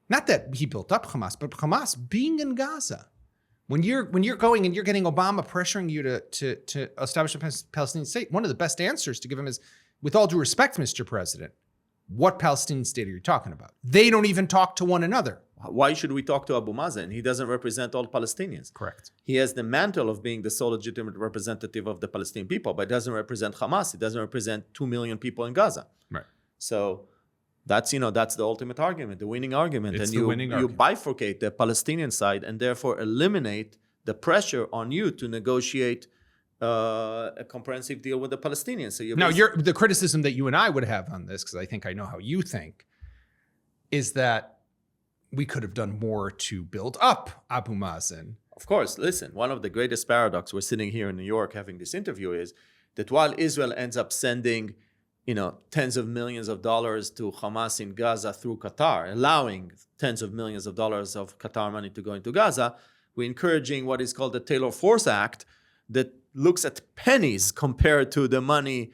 Not that he built up Hamas, but Hamas being in Gaza. When you're going and you're getting Obama pressuring you to establish a Palestinian state, one of the best answers to give him is, with all due respect, Mr. President, what Palestinian state are you talking about? They don't even talk to one another. Why should we talk to Abu Mazen? He doesn't represent all Palestinians. Correct. He has the mantle of being the sole legitimate representative of the Palestinian people, but doesn't represent Hamas. He doesn't represent 2 million people in Gaza. Right. So that's the ultimate argument, the winning argument. It's and the winning you argument. bifurcate the Palestinian side and therefore eliminate the pressure on you to negotiate a comprehensive deal with the Palestinians. So Now, the criticism that you and I would have on this, because I think I know how you think, is that we could have done more to build up Abu Mazen. Of course, listen, one of the greatest paradoxes, we're sitting here in New York having this interview, is that while Israel ends up sending tens of millions of dollars to Hamas in Gaza through Qatar, allowing tens of millions of dollars of Qatar money to go into Gaza, we're encouraging what is called the Taylor Force Act that looks at pennies compared to the money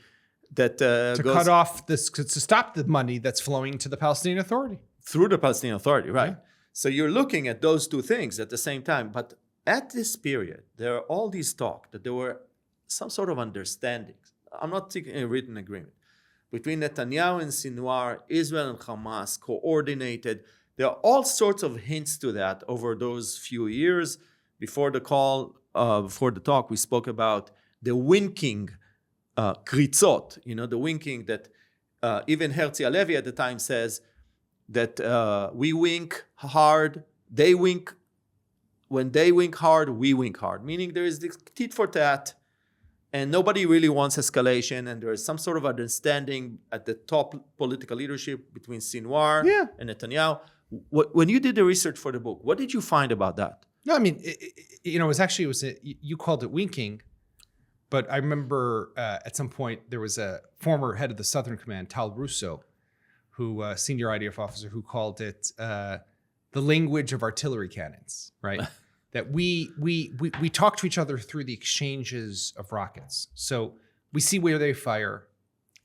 that cut off this, to stop the money that's flowing to the Palestinian Authority. Through the Palestinian Authority, right? Yeah. So you're looking at those two things at the same time. But at this period, there are all these talk that there were some sort of understandings. I'm not taking a written agreement between Netanyahu and Sinwar, Israel and Hamas, coordinated. There are all sorts of hints to that over those few years. Before the talk, we spoke about the winking kritzot, the winking that even Herzi Halevi at the time says that we wink hard, they wink. When they wink hard, we wink hard. Meaning there is this tit for tat, and nobody really wants escalation, and there is some sort of understanding at the top political leadership between Sinwar and Netanyahu. When you did the research for the book, what did you find about that? No, I mean, you called it winking, but I remember at some point there was a former head of the Southern Command, Tal Russo, who senior IDF officer, who called it the language of artillery cannons, right? That we talk to each other through the exchanges of rockets. So we see where they fire,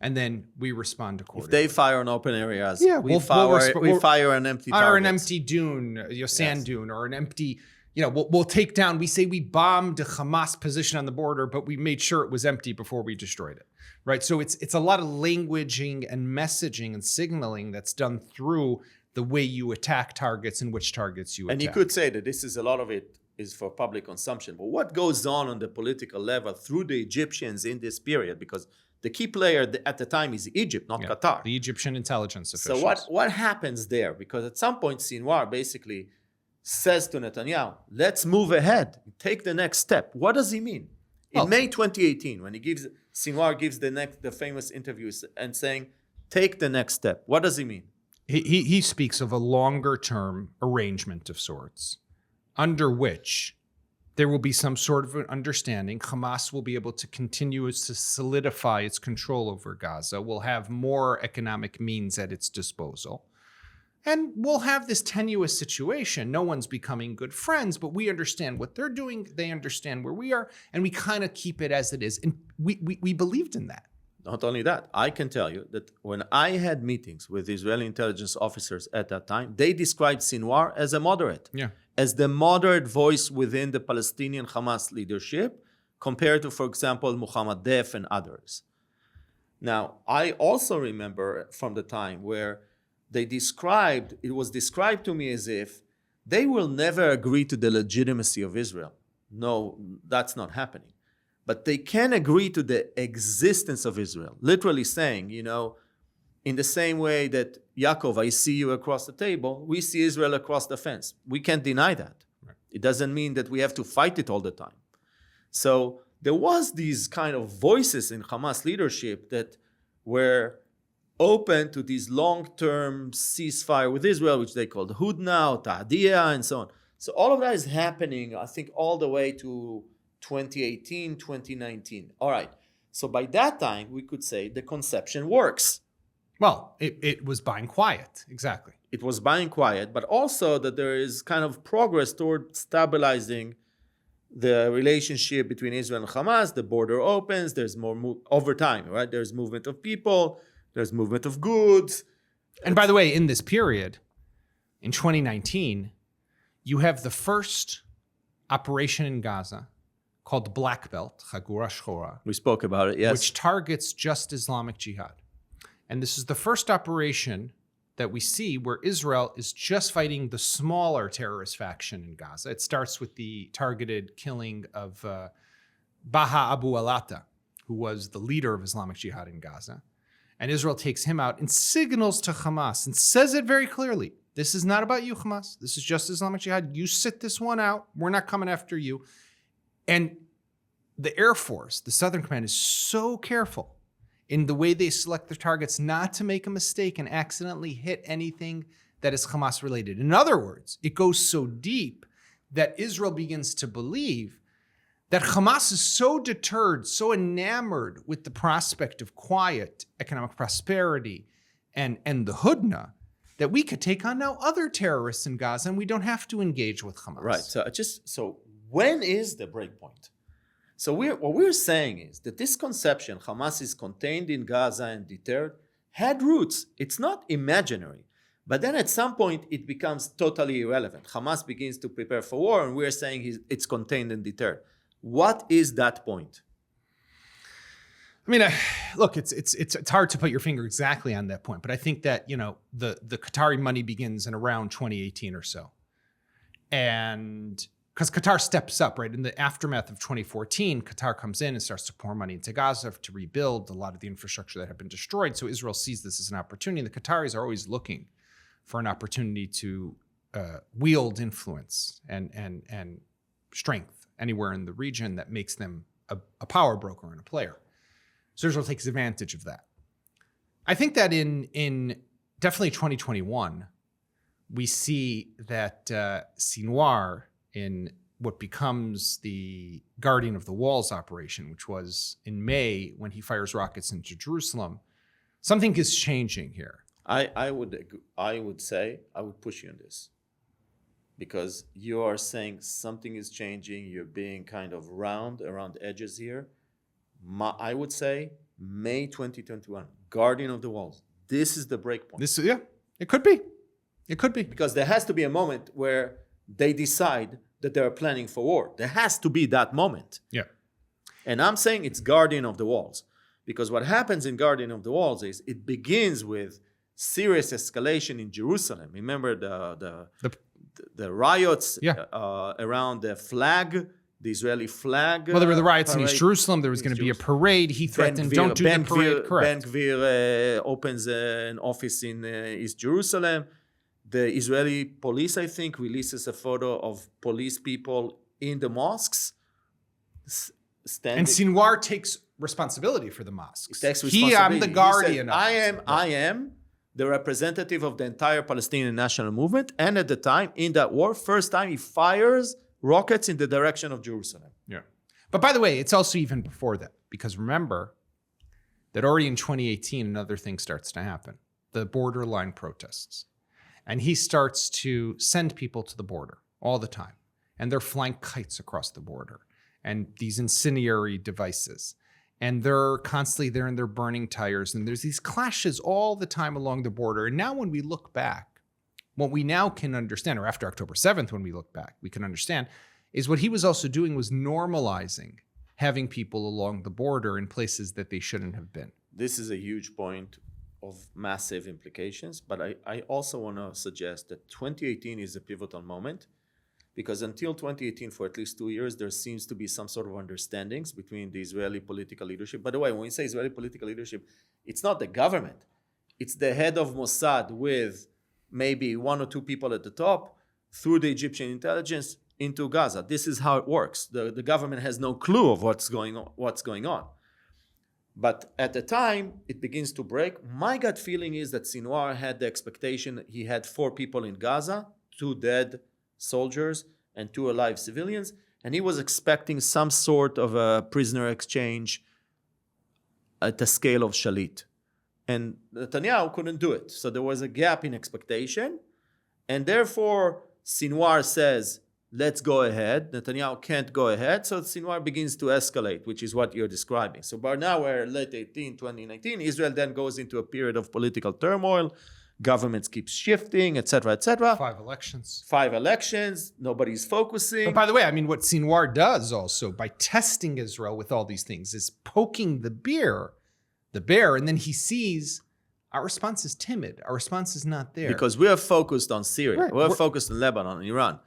and then we respond accordingly. If they fire in open areas, we we'll fire an empty target. Or an empty dune, sand dune, or an empty, we'll take down, we say we bombed a Hamas position on the border, but we made sure it was empty before we destroyed it, right? So it's a lot of languaging and messaging and signaling that's done through the way you attack targets and which targets you attack. And you could say that a lot of it is for public consumption. But what goes on the political level through the Egyptians in this period? Because the key player at the time is Egypt, not Qatar. The Egyptian intelligence officials. So what happens there? Because at some point, Sinwar basically says to Netanyahu, let's move ahead, take the next step. What does he mean? In May 2018, when Sinwar gives the famous interviews and saying, take the next step. What does he mean? He speaks of a longer-term arrangement of sorts, under which there will be some sort of an understanding. Hamas will be able to continue to solidify its control over Gaza, will have more economic means at its disposal, and we'll have this tenuous situation. No one's becoming good friends, but we understand what they're doing, they understand where we are, and we kind of keep it as it is. And we believed in that. Not only that, I can tell you that when I had meetings with Israeli intelligence officers at that time, they described Sinwar as a moderate, as the moderate voice within the Palestinian Hamas leadership, compared to, for example, Mohammed Deif and others. Now, I also remember from the time where it was described to me as if they will never agree to the legitimacy of Israel. No, that's not happening. But they can agree to the existence of Israel, literally saying, in the same way that, Yaakov, I see you across the table, we see Israel across the fence. We can't deny that. Right. It doesn't mean that we have to fight it all the time. So there was these kind of voices in Hamas leadership that were open to this long-term ceasefire with Israel, which they called Hudna or Ta'diyah and so on. So all of that is happening, I think, all the way to 2018, 2019. All right. So by that time, we could say the conception works. Well, it was buying quiet. Exactly. It was buying quiet, but also that there is kind of progress toward stabilizing the relationship between Israel and Hamas. The border opens. There's more over time, right? There's movement of people. There's movement of goods. And by the way, in this period, in 2019, you have the first operation in Gaza called the Black Belt, Chagura Shchora. We spoke about it, yes. Which targets just Islamic Jihad. And this is the first operation that we see where Israel is just fighting the smaller terrorist faction in Gaza. It starts with the targeted killing of Baha Abu Alata, who was the leader of Islamic Jihad in Gaza. And Israel takes him out and signals to Hamas and says it very clearly. This is not about you, Hamas. This is just Islamic Jihad. You sit this one out. We're not coming after you. And the Air Force, the Southern Command, is so careful in the way they select their targets not to make a mistake and accidentally hit anything that is Hamas related. In other words, it goes so deep that Israel begins to believe that Hamas is so deterred, so enamored with the prospect of quiet economic prosperity and the Hudna, that we could take on now other terrorists in Gaza and we don't have to engage with Hamas. Right. So when is the breakpoint? So what we're saying is that this conception, Hamas is contained in Gaza and deterred, had roots. It's not imaginary. But then at some point, it becomes totally irrelevant. Hamas begins to prepare for war, and we're saying it's contained and deterred. What is that point? I mean, look, it's hard to put your finger exactly on that point, but I think that, the Qatari money begins in around 2018 or so. And because Qatar steps up, right? In the aftermath of 2014, Qatar comes in and starts to pour money into Gaza to rebuild a lot of the infrastructure that had been destroyed. So Israel sees this as an opportunity. And the Qataris are always looking for an opportunity to wield influence and strength anywhere in the region that makes them a power broker and a player. So Israel takes advantage of that. I think that in definitely 2021, we see that Sinwar, in what becomes the Guardian of the Walls operation, which was in May when he fires rockets into Jerusalem, something is changing here. I would say, I would push you on this. Because you are saying something is changing, you're being kind of round around edges here. I would say May 2021, Guardian of the Walls. This is the breakpoint. It could be. It could be. Because there has to be a moment where they decide that they're planning for war. There has to be that moment. Yeah. And I'm saying it's Guardian of the Walls. Because what happens in Guardian of the Walls is it begins with serious escalation in Jerusalem. Remember the riots around the flag, the Israeli flag. Well, there were the riots parade. in East Jerusalem. There was going to be a parade. He threatened, don't do the parade. Correct. Ben-Gvir opens an office in East Jerusalem. The Israeli police, I think, releases a photo of police people in the mosques standing. And Sinwar takes responsibility for the mosques. I'm the guardian. I am the representative of the entire Palestinian national movement. And at the time, in that war, first time he fires rockets in the direction of Jerusalem. Yeah. But by the way, it's also even before that. Because remember that already in 2018, another thing starts to happen. The borderline protests. And he starts to send people to the border all the time. And they're flying kites across the border. And these incendiary devices. And they're constantly there and they're burning tires. And there's these clashes all the time along the border. And now when we look back, what we now can understand, or after October 7th, when we look back, we can understand, is what he was also doing was normalizing having people along the border in places that they shouldn't have been. This is a huge point of massive implications. But I also want to suggest that 2018 is a pivotal moment. Because until 2018, for at least 2 years, there seems to be some sort of understandings between the Israeli political leadership. By the way, when we say Israeli political leadership, it's not the government. It's the head of Mossad with maybe 1 or 2 people at the top through the Egyptian intelligence into Gaza. This is how it works. The government has no clue of what's going on. But at the time, it begins to break. My gut feeling is that Sinwar had the expectation he had 4 people in Gaza, 2 dead soldiers and 2 alive civilians, and he was expecting some sort of a prisoner exchange at the scale of Shalit. And Netanyahu couldn't do it. So there was a gap in expectation. And therefore, Sinwar says, let's go ahead. Netanyahu can't go ahead. So Sinwar begins to escalate, which is what you're describing. So by now we're late 2019. Israel then goes into a period of political turmoil. Governments keep shifting, etc., etc. 5 elections. 5 elections. Nobody's focusing. But by the way, I mean, what Sinwar does also by testing Israel with all these things is poking the bear, and then he sees our response is timid. Our response is not there. Because we are focused on Syria. Right. We're focused on Lebanon and Iran.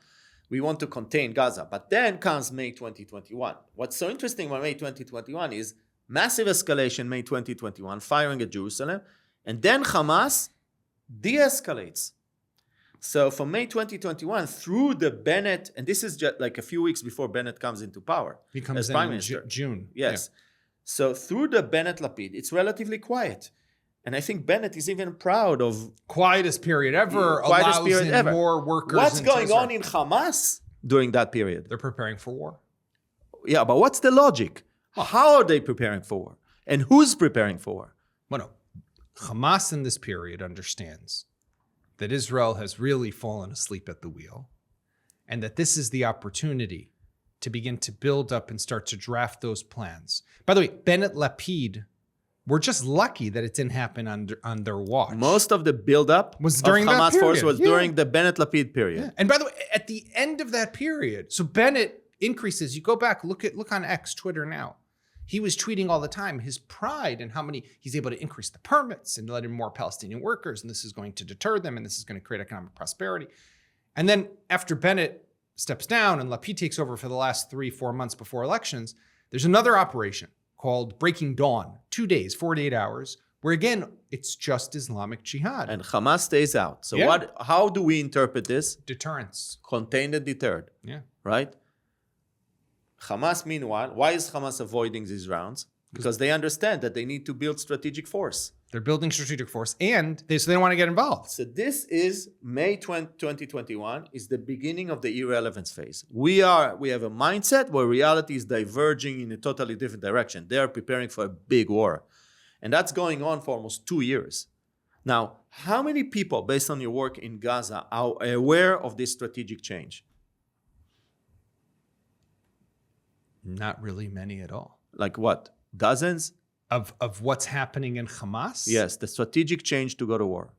We want to contain Gaza. But then comes May 2021. What's so interesting about May 2021 is massive escalation May 2021, firing at Jerusalem. And then Hamas de-escalates. So from May 2021 through the Bennett, and this is just like a few weeks before Bennett comes into power. He comes as in Prime Minister. June. Yes. Yeah. So through the Bennett-Lapid, it's relatively quiet. And I think Bennett is even proud of quietest period ever. Quietest allows period in ever. More workers. What's going Israel. on in Hamas during that period? They're preparing for war. Yeah, but what's the logic? How are they preparing for war? And who's preparing for war? Well, no. Hamas in this period understands that Israel has really fallen asleep at the wheel and that this is the opportunity to begin to build up and start to draft those plans. By the way, Bennett Lapid, we're just lucky that it didn't happen on their watch. Most of the buildup was during of Hamas that period. force was during the Bennett-Lapid period. Yeah. And by the way, at the end of that period, so Bennett increases. You go back, look on X, Twitter now. He was tweeting all the time his pride and how many he's able to increase the permits and let in more Palestinian workers, and this is going to deter them, and this is going to create economic prosperity. And then after Bennett steps down and Lapid takes over for the last 3-4 months before elections, there's another operation called Breaking Dawn, 2 days, 48 hours, where again, it's just Islamic Jihad. And Hamas stays out. So Yeah. how do we interpret this? Deterrence. Contained and deterred. Yeah. Right? Hamas, meanwhile, why is Hamas avoiding these rounds? Because they understand that they need to build strategic force. They're building strategic force, and they don't want to get involved. So this is May 2021 is the beginning of the irrelevance phase. We have a mindset where reality is diverging in a totally different direction. They are preparing for a big war. And that's going on for almost 2 years. Now, how many people, based on your work in Gaza, are aware of this strategic change? Not really many at all. Like what? Dozens? Of what's happening in Hamas? Yes, the strategic change to go to war.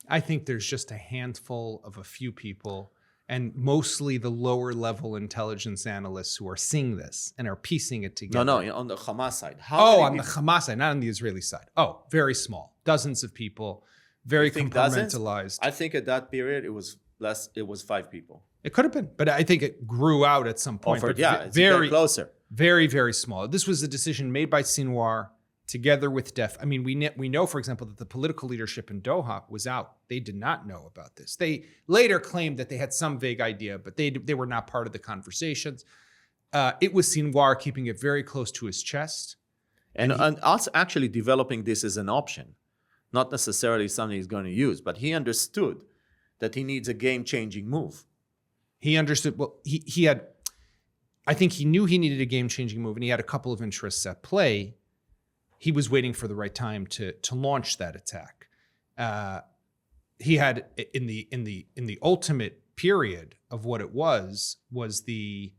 I think there's just a handful of a few people, and mostly the lower level intelligence analysts who are seeing this and are piecing it together. No, on the Hamas side. On the Hamas side, not on the Israeli side. Oh, very small. Dozens of people, very compartmentalized. I think at that period it was less. It was 5 people. It could have been, but I think it grew out at some point. It's very closer. Very, very small. This was a decision made by Sinwar together with DEF. I mean, we know, for example, that the political leadership in Doha was out. They did not know about this. They later claimed that they had some vague idea, but they were not part of the conversations. It was Sinwar keeping it very close to his chest. And us actually developing this as an option, not necessarily something he's going to use, but he understood that he needs a game-changing move. He understood, well, he had, I think he knew he needed a game-changing move, and he had a couple of interests at play. He was waiting for the right time to launch that attack. He had in the ultimate period of what it was the,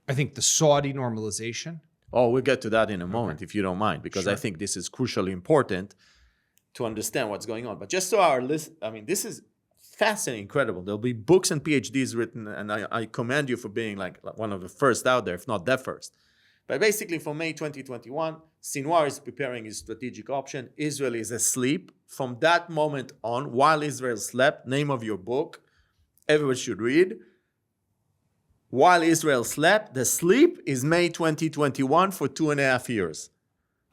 I think, the Saudi normalization. Oh, we'll get to that in a moment, if you don't mind, because Sure. I think this is crucially important to understand what's going on. But just so our list, I mean, this is fascinating, incredible. There'll be books and PhDs written, and I commend you for being like one of the first out there, if not the first. But basically, for May 2021, Sinwar is preparing his strategic option. Israel is asleep. From that moment on, while Israel slept, name of your book, everyone should read. While Israel slept, the sleep is May 2021 for 2.5 years.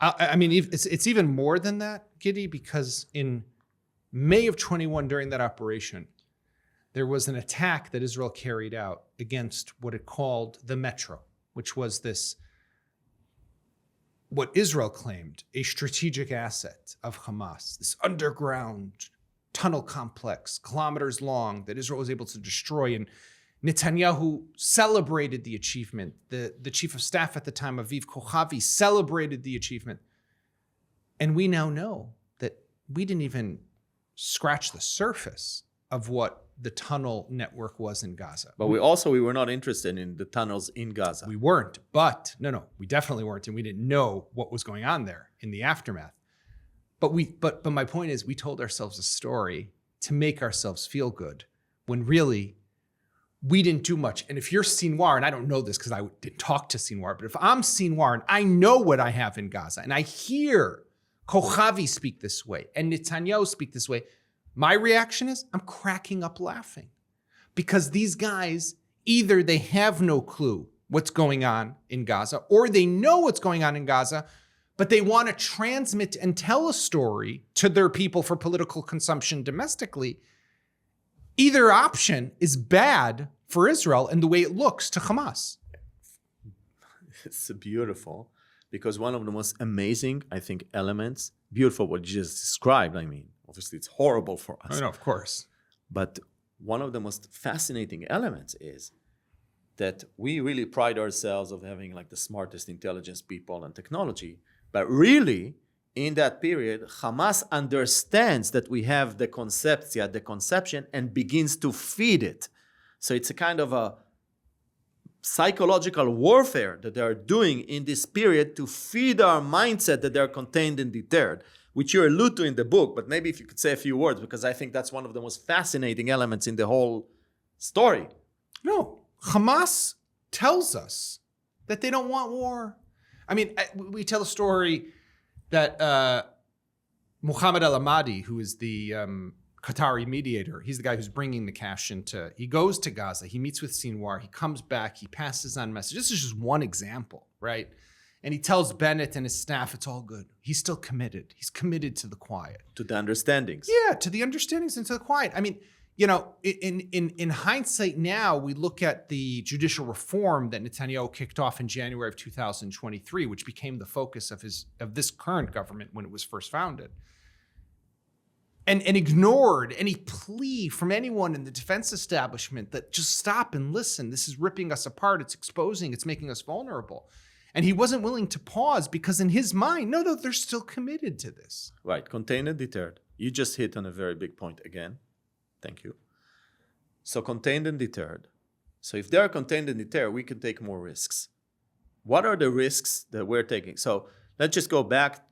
I mean, it's even more than that, Giddy, because in May of 21, during that operation, there was an attack that Israel carried out against what it called the Metro, which was this what Israel claimed, a strategic asset of Hamas, this underground tunnel complex, kilometers long, that Israel was able to destroy. And Netanyahu celebrated the achievement. The chief of staff at the time, Aviv Kochavi, celebrated the achievement. And we now know that we didn't even scratch the surface of what the tunnel network was in Gaza. But we were not interested in the tunnels in Gaza. We weren't, but we definitely weren't, and we didn't know what was going on there in the aftermath. But my point is, we told ourselves a story to make ourselves feel good, when really we didn't do much. And if you're Sinwar, and I don't know this because I didn't talk to Sinwar, but if I'm Sinwar and I know what I have in Gaza, and I hear Kochavi speak this way and Netanyahu speak this way, my reaction is I'm cracking up laughing, because these guys, either they have no clue what's going on in Gaza, or they know what's going on in Gaza, but they want to transmit and tell a story to their people for political consumption domestically. Either option is bad for Israel and the way it looks to Hamas. It's beautiful, because one of the most amazing, I think, elements, beautiful what you just described, I mean, obviously it's horrible for us. I know, of course. But one of the most fascinating elements is that we really pride ourselves of having like the smartest intelligence people and technology. But really, in that period, Hamas understands that we have the conceptia, the conception, and begins to feed it. So it's a kind of a psychological warfare that they are doing in this period to feed our mindset that they're contained and deterred, which you allude to in the book. But maybe if you could say a few words, because I think that's one of the most fascinating elements in the whole story. No, Hamas tells us that they don't want war. I mean, we tell a story that Mohammed al-Ahmadi, who is the Qatari mediator, he's the guy who's bringing the cash he goes to Gaza, he meets with Sinwar, he comes back, he passes on messages. This is just one example, right? And he tells Bennett and his staff, it's all good. He's still committed. He's committed to the quiet. To the understandings. Yeah, to the understandings and to the quiet. I mean, in hindsight now, we look at the judicial reform that Netanyahu kicked off in January of 2023, which became the focus of this current government when it was first founded, and ignored any plea from anyone in the defense establishment that just stop and listen. This is ripping us apart. It's exposing. It's making us vulnerable. And he wasn't willing to pause because in his mind, no, they're still committed to this. Right, contained and deterred. You just hit on a very big point again. Thank you. So contained and deterred. So if they are contained and deterred, we can take more risks. What are the risks that we're taking? So let's just go back,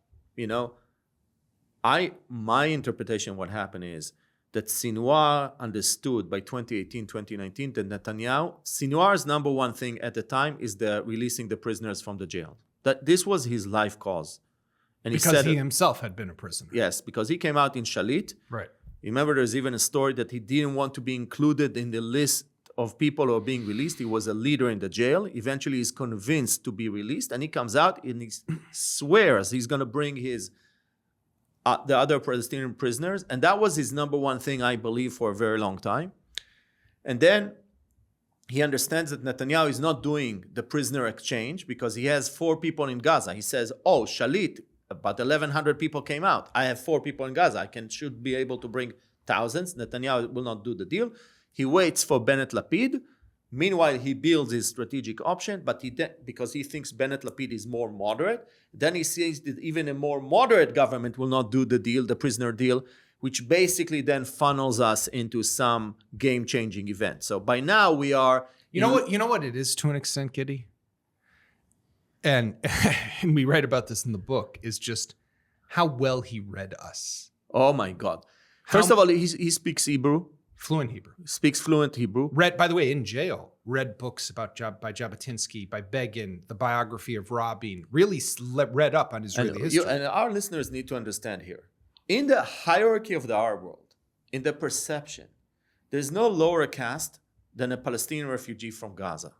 my interpretation of what happened is that Sinwar understood by 2018, 2019 that Sinwar's number one thing at the time is the releasing the prisoners from the jail. That this was his life cause. And because he himself had been a prisoner. Yes, because he came out in Shalit. Right. Remember, there's even a story that he didn't want to be included in the list of people who are being released. He was a leader in the jail. Eventually, he's convinced to be released, and he comes out and he swears he's going to bring the other Palestinian prisoners, and that was his number one thing, I believe, for a very long time. And then he understands that Netanyahu is not doing the prisoner exchange because he has 4 people in Gaza. He says, "Oh, Shalit, about 1,100 people came out. I have 4 people in Gaza. Should be able to bring thousands." Netanyahu will not do the deal. He waits for Bennett Lapid. Meanwhile, he builds his strategic option, but because he thinks Bennett Lapid is more moderate, then he sees that even a more moderate government will not do the deal, the prisoner deal, which basically then funnels us into some game-changing event. So by now we are... You know what it is to an extent, Giddy? And we write about this in the book, is just how well he read us. Oh my God. First of all, he speaks Hebrew. Fluent Hebrew. Speaks fluent Hebrew. Read, by the way, in jail, read books by Jabotinsky, by Begin, the biography of Rabin, really read up on Israeli history. And our listeners need to understand here, in the hierarchy of the Arab world, in the perception, there's no lower caste than a Palestinian refugee from Gaza.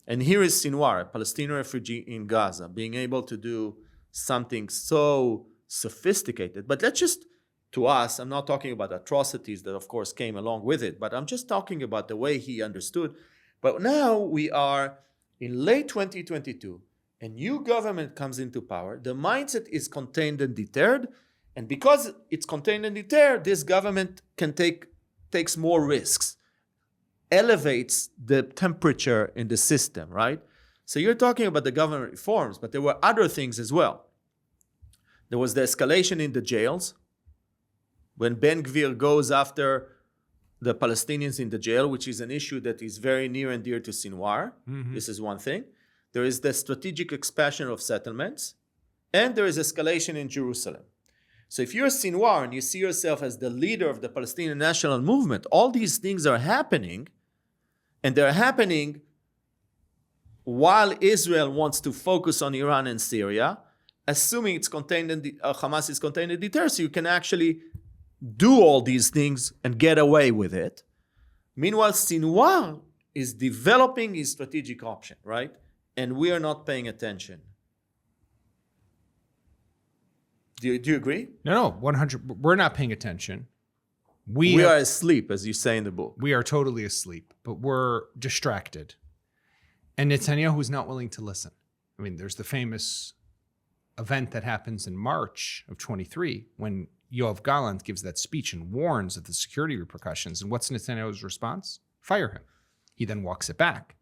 And here is Sinwar, a Palestinian refugee in Gaza, being able to do something so sophisticated. But let's just, to us, I'm not talking about atrocities that of course came along with it, but I'm just talking about the way he understood. But now we are in late 2022, a new government comes into power, the mindset is contained and deterred. And because it's contained and deterred, this government can takes more risks, elevates the temperature in the system, right? So you're talking about the government reforms, but there were other things as well. There was the escalation in the jails. When Ben Gvir goes after the Palestinians in the jail, which is an issue that is very near and dear to Sinwar. This is one thing. There is the strategic expansion of settlements, and there is escalation in Jerusalem. So if you're Sinwar and you see yourself as the leader of the Palestinian national movement, all these things are happening, and they're happening while Israel wants to focus on Iran and Syria, assuming it's contained in Hamas is contained in deterrence, so you can actually do all these things and get away with it. Meanwhile, Sinwar is developing his strategic option, right? And we are not paying attention. Do you agree? No, 100. We're not paying attention. We are asleep, as you say in the book. We are totally asleep, but we're distracted. And Netanyahu is not willing to listen. I mean, there's the famous event that happens in March of 23 when Yoav Gallant gives that speech and warns of the security repercussions. And what's Netanyahu's response? Fire him. He then walks it back.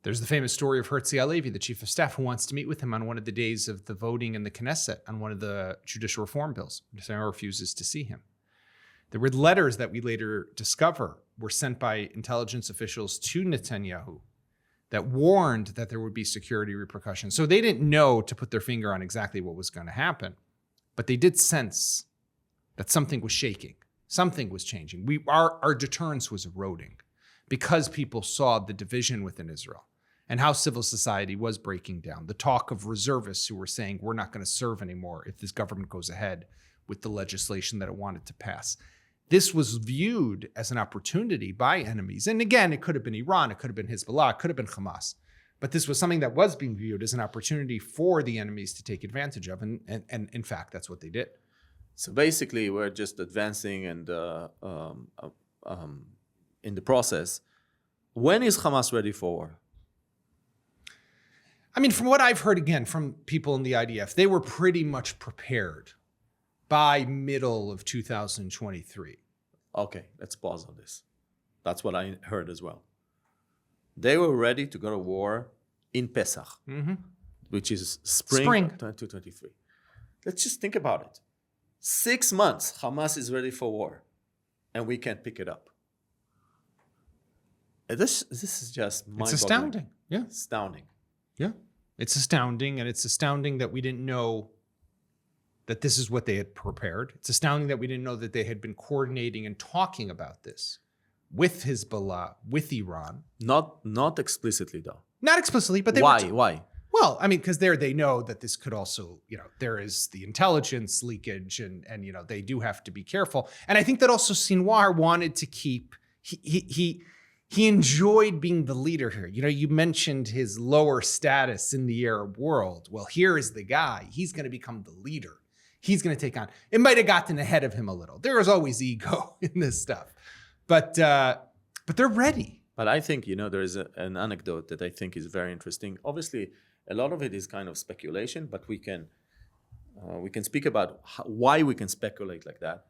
There's the famous story of Herzi Halevi, the chief of staff, who wants to meet with him on one of the days of the voting in the Knesset on one of the judicial reform bills. Netanyahu refuses to see him. There were letters that we later discover were sent by intelligence officials to Netanyahu that warned that there would be security repercussions. So they didn't know to put their finger on exactly what was going to happen, but they did sense that something was shaking, something was changing. Our deterrence was eroding because people saw the division within Israel and how civil society was breaking down. The talk of reservists who were saying, we're not going to serve anymore if this government goes ahead with the legislation that it wanted to pass. This was viewed as an opportunity by enemies. And again, it could have been Iran, it could have been Hezbollah, it could have been Hamas. But this was something that was being viewed as an opportunity for the enemies to take advantage of. And in fact, that's what they did. So basically, we're just advancing and in the process. When is Hamas ready for war? I mean, from what I've heard, again, from people in the IDF, they were pretty much prepared by middle of 2023. Okay, let's pause on this. That's what I heard as well. They were ready to go to war in Pesach, which is spring 2023. Let's just think about it. 6 months, Hamas is ready for war, and we can't pick it up. This is just mind-boggling. It's astounding. Yeah. Astounding. Yeah. It's astounding, and it's astounding that we didn't know that this is what they had prepared. It's astounding that we didn't know that they had been coordinating and talking about this with Hezbollah, with Iran. Not explicitly, though. Not explicitly, but they Why? Well, I mean, because they know that this could also, there is the intelligence leakage and they do have to be careful. And I think that also Sinwar wanted to keep, he enjoyed being the leader here. You mentioned his lower status in the Arab world. Well, here is the guy. He's going to become the leader. He's going to take on. It might have gotten ahead of him a little. There is always ego in this stuff. But they're ready. But I think, there is an anecdote that I think is very interesting. Obviously, a lot of it is kind of speculation, but we can speak about why we can speculate like that.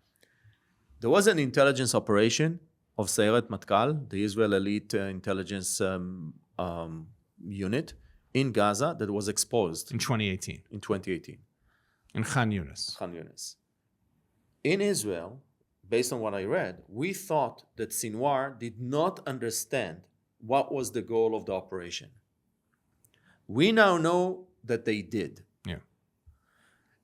There was an intelligence operation of Sayeret Matkal, the Israel elite intelligence unit in Gaza that was exposed. In 2018. In Khan Yunis. In Israel, based on what I read, we thought that Sinwar did not understand what was the goal of the operation. We now know that they did. Yeah.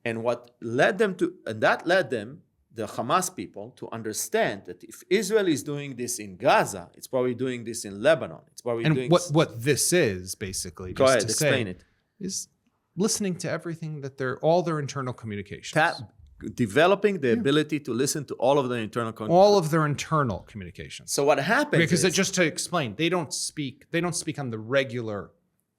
And that led them, the Hamas people, to understand that if Israel is doing this in Gaza, it's probably doing this in Lebanon. It's probably doing what this is, basically, go ahead, explain it. Is listening to everything that all their internal communications. Developing the ability to listen to all of their internal communications. All of their internal communications. So what happens because just to explain, they don't speak on the regular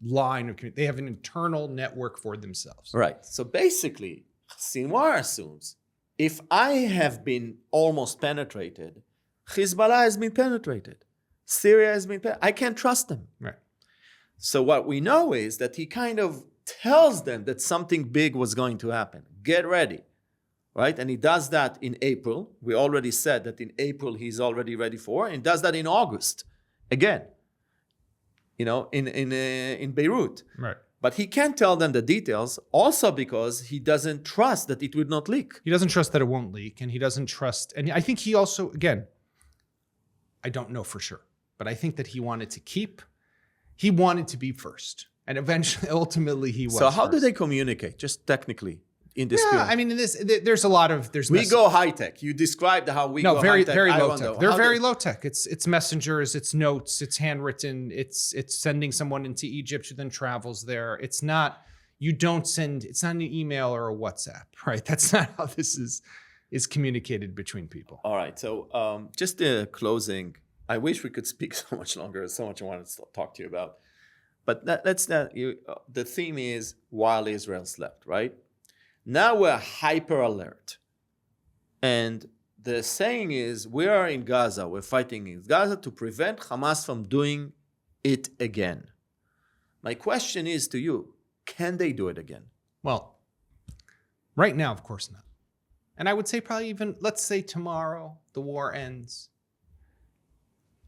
line of communication. They have an internal network for themselves. Right. So basically, Sinwar assumes if I have been almost penetrated, Hezbollah has been penetrated. Syria has been penetrated. I can't trust them. Right. So what we know is that he kind of tells them that something big was going to happen. Get ready, right? And he does that in April. We already said that in April he's already ready for war, and he does that in August again, in Beirut. Right. But he can't tell them the details also because he doesn't trust that it would not leak. He doesn't trust that it won't leak, and he doesn't trust, and I think he also, again, I don't know for sure, but I think that he wanted to be first. And eventually, ultimately, he was. So how do first. they communicate, just technically, in this Yeah, period? I mean, there's a lot of, We go high-tech. You described how we go very, high-tech. very I low don't know. tech. They're How very do- low tech. It's messengers, it's notes, it's handwritten, it's sending someone into Egypt who then travels there. It's not an email or a WhatsApp, right? That's not how this is communicated between people. All right. So just closing, I wish we could speak so much longer. There's so much I wanted to talk to you about. But the theme is while Israel slept, right? Now we're hyper alert. And the saying is we are in Gaza, we're fighting in Gaza to prevent Hamas from doing it again. My question is to you, can they do it again? Well, right now, of course not. And I would say probably even, let's say tomorrow the war ends.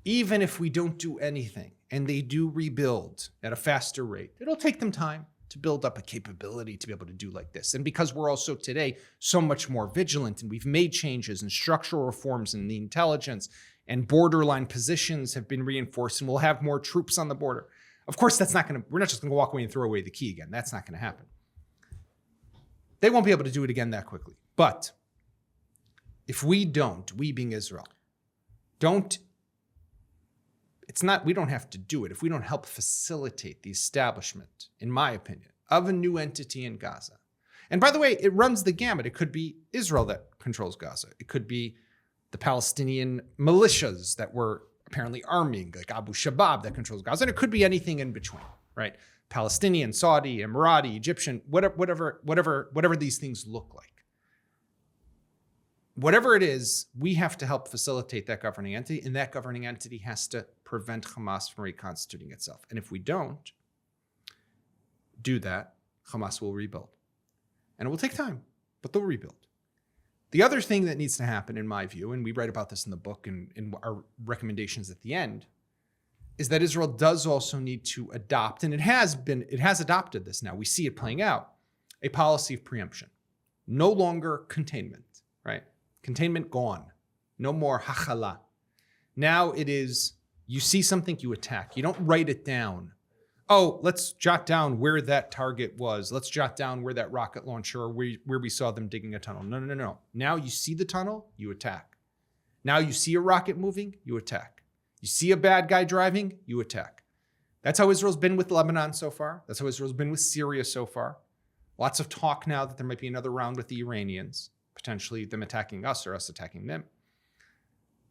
Even if we don't do anything and they do rebuild at a faster rate, it'll take them time to build up a capability to be able to do like this. And because we're also today so much more vigilant and we've made changes and structural reforms in the intelligence and borderline positions have been reinforced and we'll have more troops on the border. Of course, we're not just going to walk away and throw away the key again. That's not going to happen. They won't be able to do it again that quickly. But if we being Israel, we don't have to do it if we don't help facilitate the establishment, in my opinion, of a new entity in Gaza. And by the way, it runs the gamut. It could be Israel that controls Gaza. It could be the Palestinian militias that were apparently arming, like Abu Shabab that controls Gaza. And it could be anything in between, right? Palestinian, Saudi, Emirati, Egyptian, whatever these things look like. Whatever it is, we have to help facilitate that governing entity, and that governing entity has to prevent Hamas from reconstituting itself. And if we don't do that, Hamas will rebuild. And it will take time, but they'll rebuild. The other thing that needs to happen, in my view, and we write about this in the book and in our recommendations at the end, is that Israel does also need to adopt, and it has adopted this now, we see it playing out, a policy of preemption. No longer containment, right? Containment gone. No more hachala. Now it is, you see something, you attack. You don't write it down. Oh, let's jot down where that target was. Let's jot down where that rocket launcher or where we saw them digging a tunnel. No. Now you see the tunnel, you attack. Now you see a rocket moving, you attack. You see a bad guy driving, you attack. That's how Israel's been with Lebanon so far. That's how Israel's been with Syria so far. Lots of talk now that there might be another round with the Iranians, potentially them attacking us or us attacking them.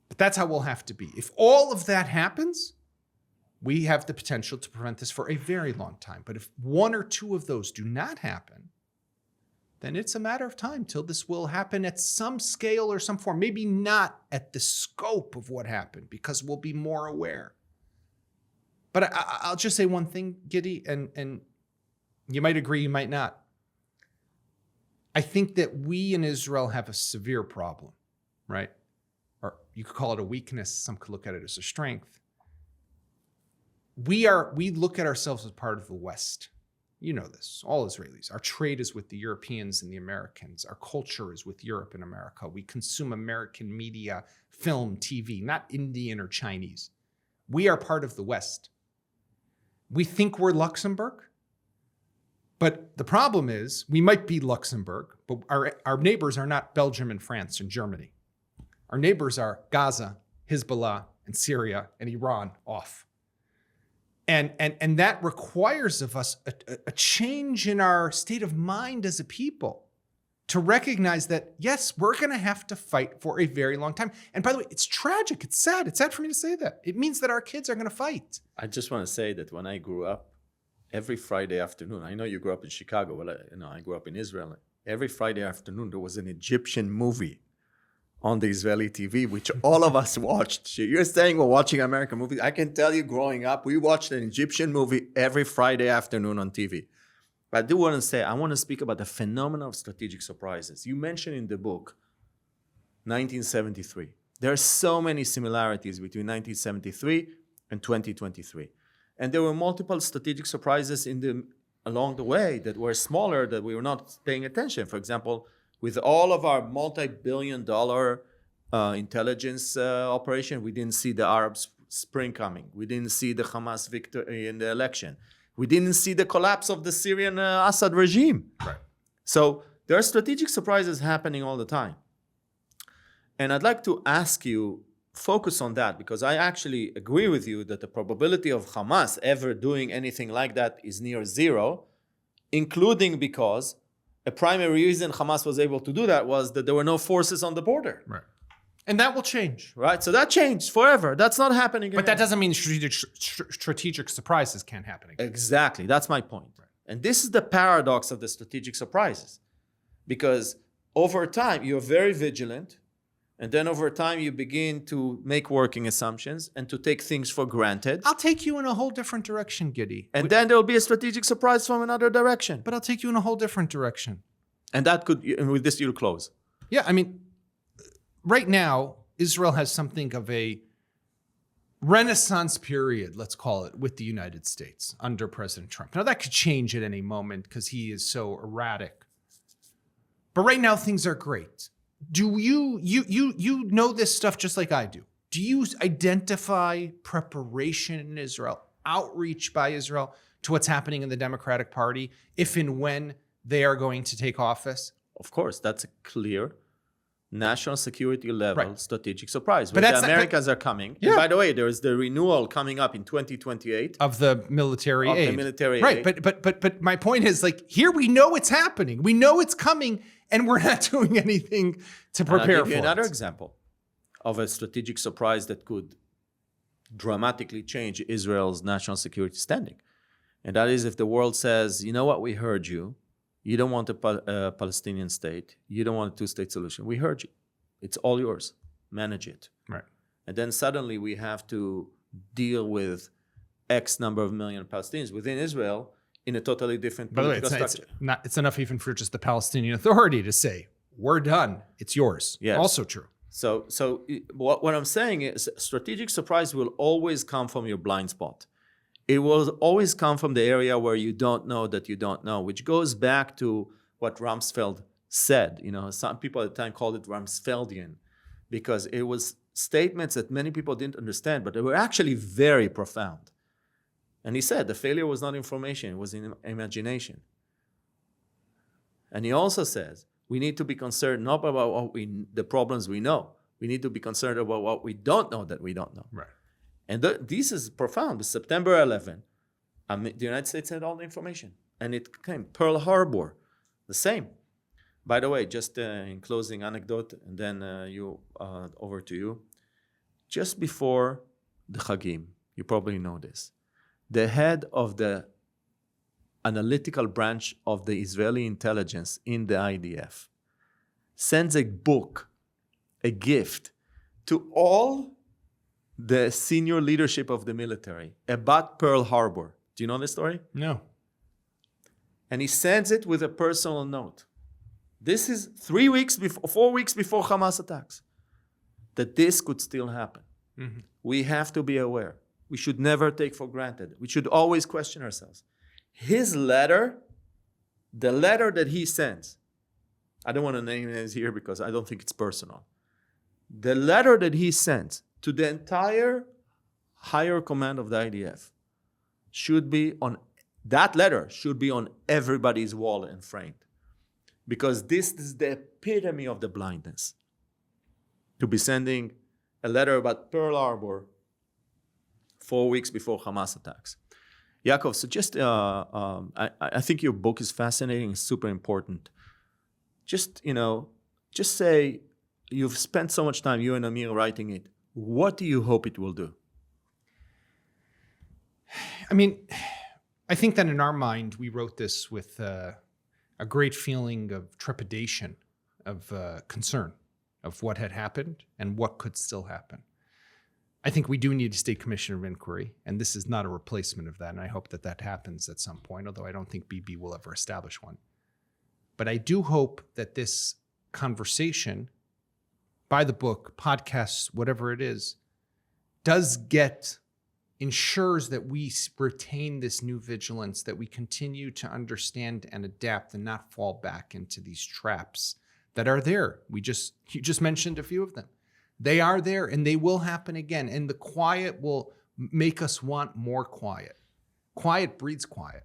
But that's how we'll have to be. If all of that happens, we have the potential to prevent this for a very long time. But if one or two of those do not happen, then it's a matter of time till this will happen at some scale or some form. Maybe not at the scope of what happened, because we'll be more aware. But I'll just say one thing, Giddy, and you might agree, you might not. I think that we in Israel have a severe problem, right? Or you could call it a weakness. Some could look at it as a strength. We look at ourselves as part of the West. You know this, all Israelis. Our trade is with the Europeans and the Americans. Our culture is with Europe and America. We consume American media, film, TV, not Indian or Chinese. We are part of the West. We think we're Luxembourg. But the problem is, we might be Luxembourg, but our neighbors are not Belgium and France and Germany. Our neighbors are Gaza, Hezbollah, and Syria, and Iran off. And that requires of us a change in our state of mind as a people to recognize that, yes, we're going to have to fight for a very long time. And by the way, it's tragic. It's sad. It's sad for me to say that. It means that our kids are going to fight. I just want to say that when I grew up, every Friday afternoon, I know you grew up in Chicago, I grew up in Israel. Every Friday afternoon, there was an Egyptian movie on the Israeli TV, which all of us watched. You're saying we're watching American movies. I can tell you growing up, we watched an Egyptian movie every Friday afternoon on TV. But I do want to say, I want to speak about the phenomenon of strategic surprises. You mentioned in the book 1973. There are so many similarities between 1973 and 2023. And there were multiple strategic surprises along the way that were smaller, that we were not paying attention. For example, with all of our multi-billion-dollar intelligence operation, we didn't see the Arab Spring coming. We didn't see the Hamas victory in the election. We didn't see the collapse of the Syrian Assad regime. Right. So there are strategic surprises happening all the time. And I'd like to ask you, focus on that, because I actually agree with you that the probability of Hamas ever doing anything like that is near zero, including because a primary reason Hamas was able to do that was that there were no forces on the border. Right. And that will change. Right? So that changed forever. That's not happening anymore. But that doesn't mean strategic surprises can't happen again. Exactly. That's my point. Right. And this is the paradox of the strategic surprises. Because over time, you're very vigilant. And then over time, you begin to make working assumptions and to take things for granted. I'll take you in a whole different direction, Giddy. And then there will be a strategic surprise from another direction. But I'll take you in a whole different direction. And that could, and with this, you'll close. Yeah, I mean, right now, Israel has something of a renaissance period, let's call it, with the United States under President Trump. Now, that could change at any moment because he is so erratic. But right now, things are great. Do you know this stuff just like I do? Do you identify preparation in Israel, outreach by Israel to what's happening in the Democratic Party, if and when they are going to take office? Of course, that's a clear national security level strategic surprise. But the Americans are coming. Yeah. And by the way, there is the renewal coming up in 2028 of the military aid. The military aid. Right, but my point is, like, here we know it's happening. We know it's coming, and we're not doing anything to prepare for it. I'll give you another example of a strategic surprise that could dramatically change Israel's national security standing. And that is if the world says, you know what, we heard you. You don't want a Palestinian state. You don't want a two-state solution. We heard you. It's all yours. Manage it. Right. And then suddenly we have to deal with X number of million Palestinians within Israel in a totally different political structure. It's enough even for just the Palestinian Authority to say, we're done. It's yours. Yes. Also true. So what I'm saying is strategic surprise will always come from your blind spot. It will always come from the area where you don't know that you don't know, which goes back to what Rumsfeld said. You know, some people at the time called it Rumsfeldian because it was statements that many people didn't understand, but they were actually very profound. And he said the failure was not information, it was in imagination. And he also says we need to be concerned not about the problems we know. We need to be concerned about what we don't know that we don't know. Right. And this is profound. September 11, the United States had all the information. And it came. Pearl Harbor, the same. By the way, just in closing anecdote, and then over to you. Just before the Chagim, you probably know this, the head of the analytical branch of the Israeli intelligence in the IDF sends a book, a gift, to all the senior leadership of the military about Pearl Harbor. Do you know this story? No. And he sends it with a personal note. This is 4 weeks before Hamas attacks. That this could still happen. Mm-hmm. We have to be aware. We should never take for granted. We should always question ourselves. His letter, the letter that he sends, I don't want to name names here because I don't think it's personal. The letter that he sends to the entire higher command of the IDF should be on everybody's wall and framed. Because this is the epitome of the blindness. To be sending a letter about Pearl Harbor 4 weeks before Hamas attacks. Yaakov, so just, I think your book is fascinating and super important. Just say, you've spent so much time, you and Amir, writing it. What do you hope it will do? I mean, I think that in our mind, we wrote this with a great feeling of trepidation, of concern of what had happened and what could still happen. I think we do need a state commission of inquiry, and this is not a replacement of that, and I hope that that happens at some point, although I don't think BB will ever establish one. But I do hope that this conversation, by the book, podcasts, whatever it is, ensures that we retain this new vigilance, that we continue to understand and adapt and not fall back into these traps that are there. You just mentioned a few of them. They are there and they will happen again. And the quiet will make us want more quiet. Quiet breeds quiet.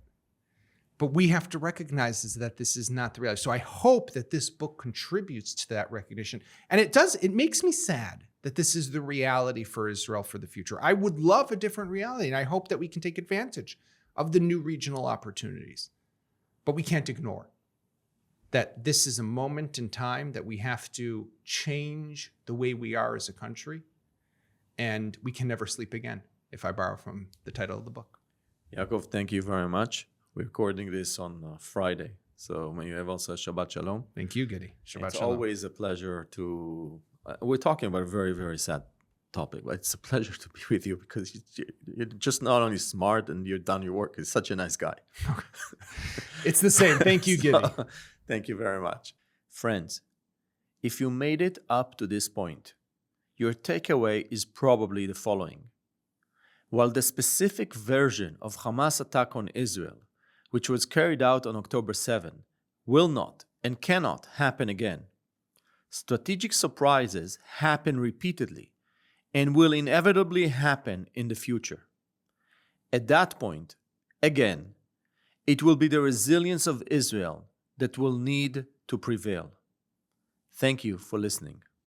But we have to recognize that this is not the reality. So I hope that this book contributes to that recognition. And it makes me sad that this is the reality for Israel for the future. I would love a different reality, and I hope that we can take advantage of the new regional opportunities. But we can't ignore that this is a moment in time that we have to change the way we are as a country, and we can never sleep again, if I borrow from the title of the book. Yaakov, thank you very much. We're recording this on Friday, so may you have also Shabbat Shalom. Thank you, Gidi. Shabbat It's Shalom. always a pleasure to... we're talking about a very, very sad topic, but it's a pleasure to be with you because you're just not only smart and you've done your work, you're such a nice guy. It's the same. Thank you, Gidi. Thank you very much. Friends, if you made it up to this point, your takeaway is probably the following. While the specific version of Hamas attack on Israel, which was carried out on October 7, will not and cannot happen again, strategic surprises happen repeatedly and will inevitably happen in the future. At that point, again, it will be the resilience of Israel that will need to prevail. Thank you for listening.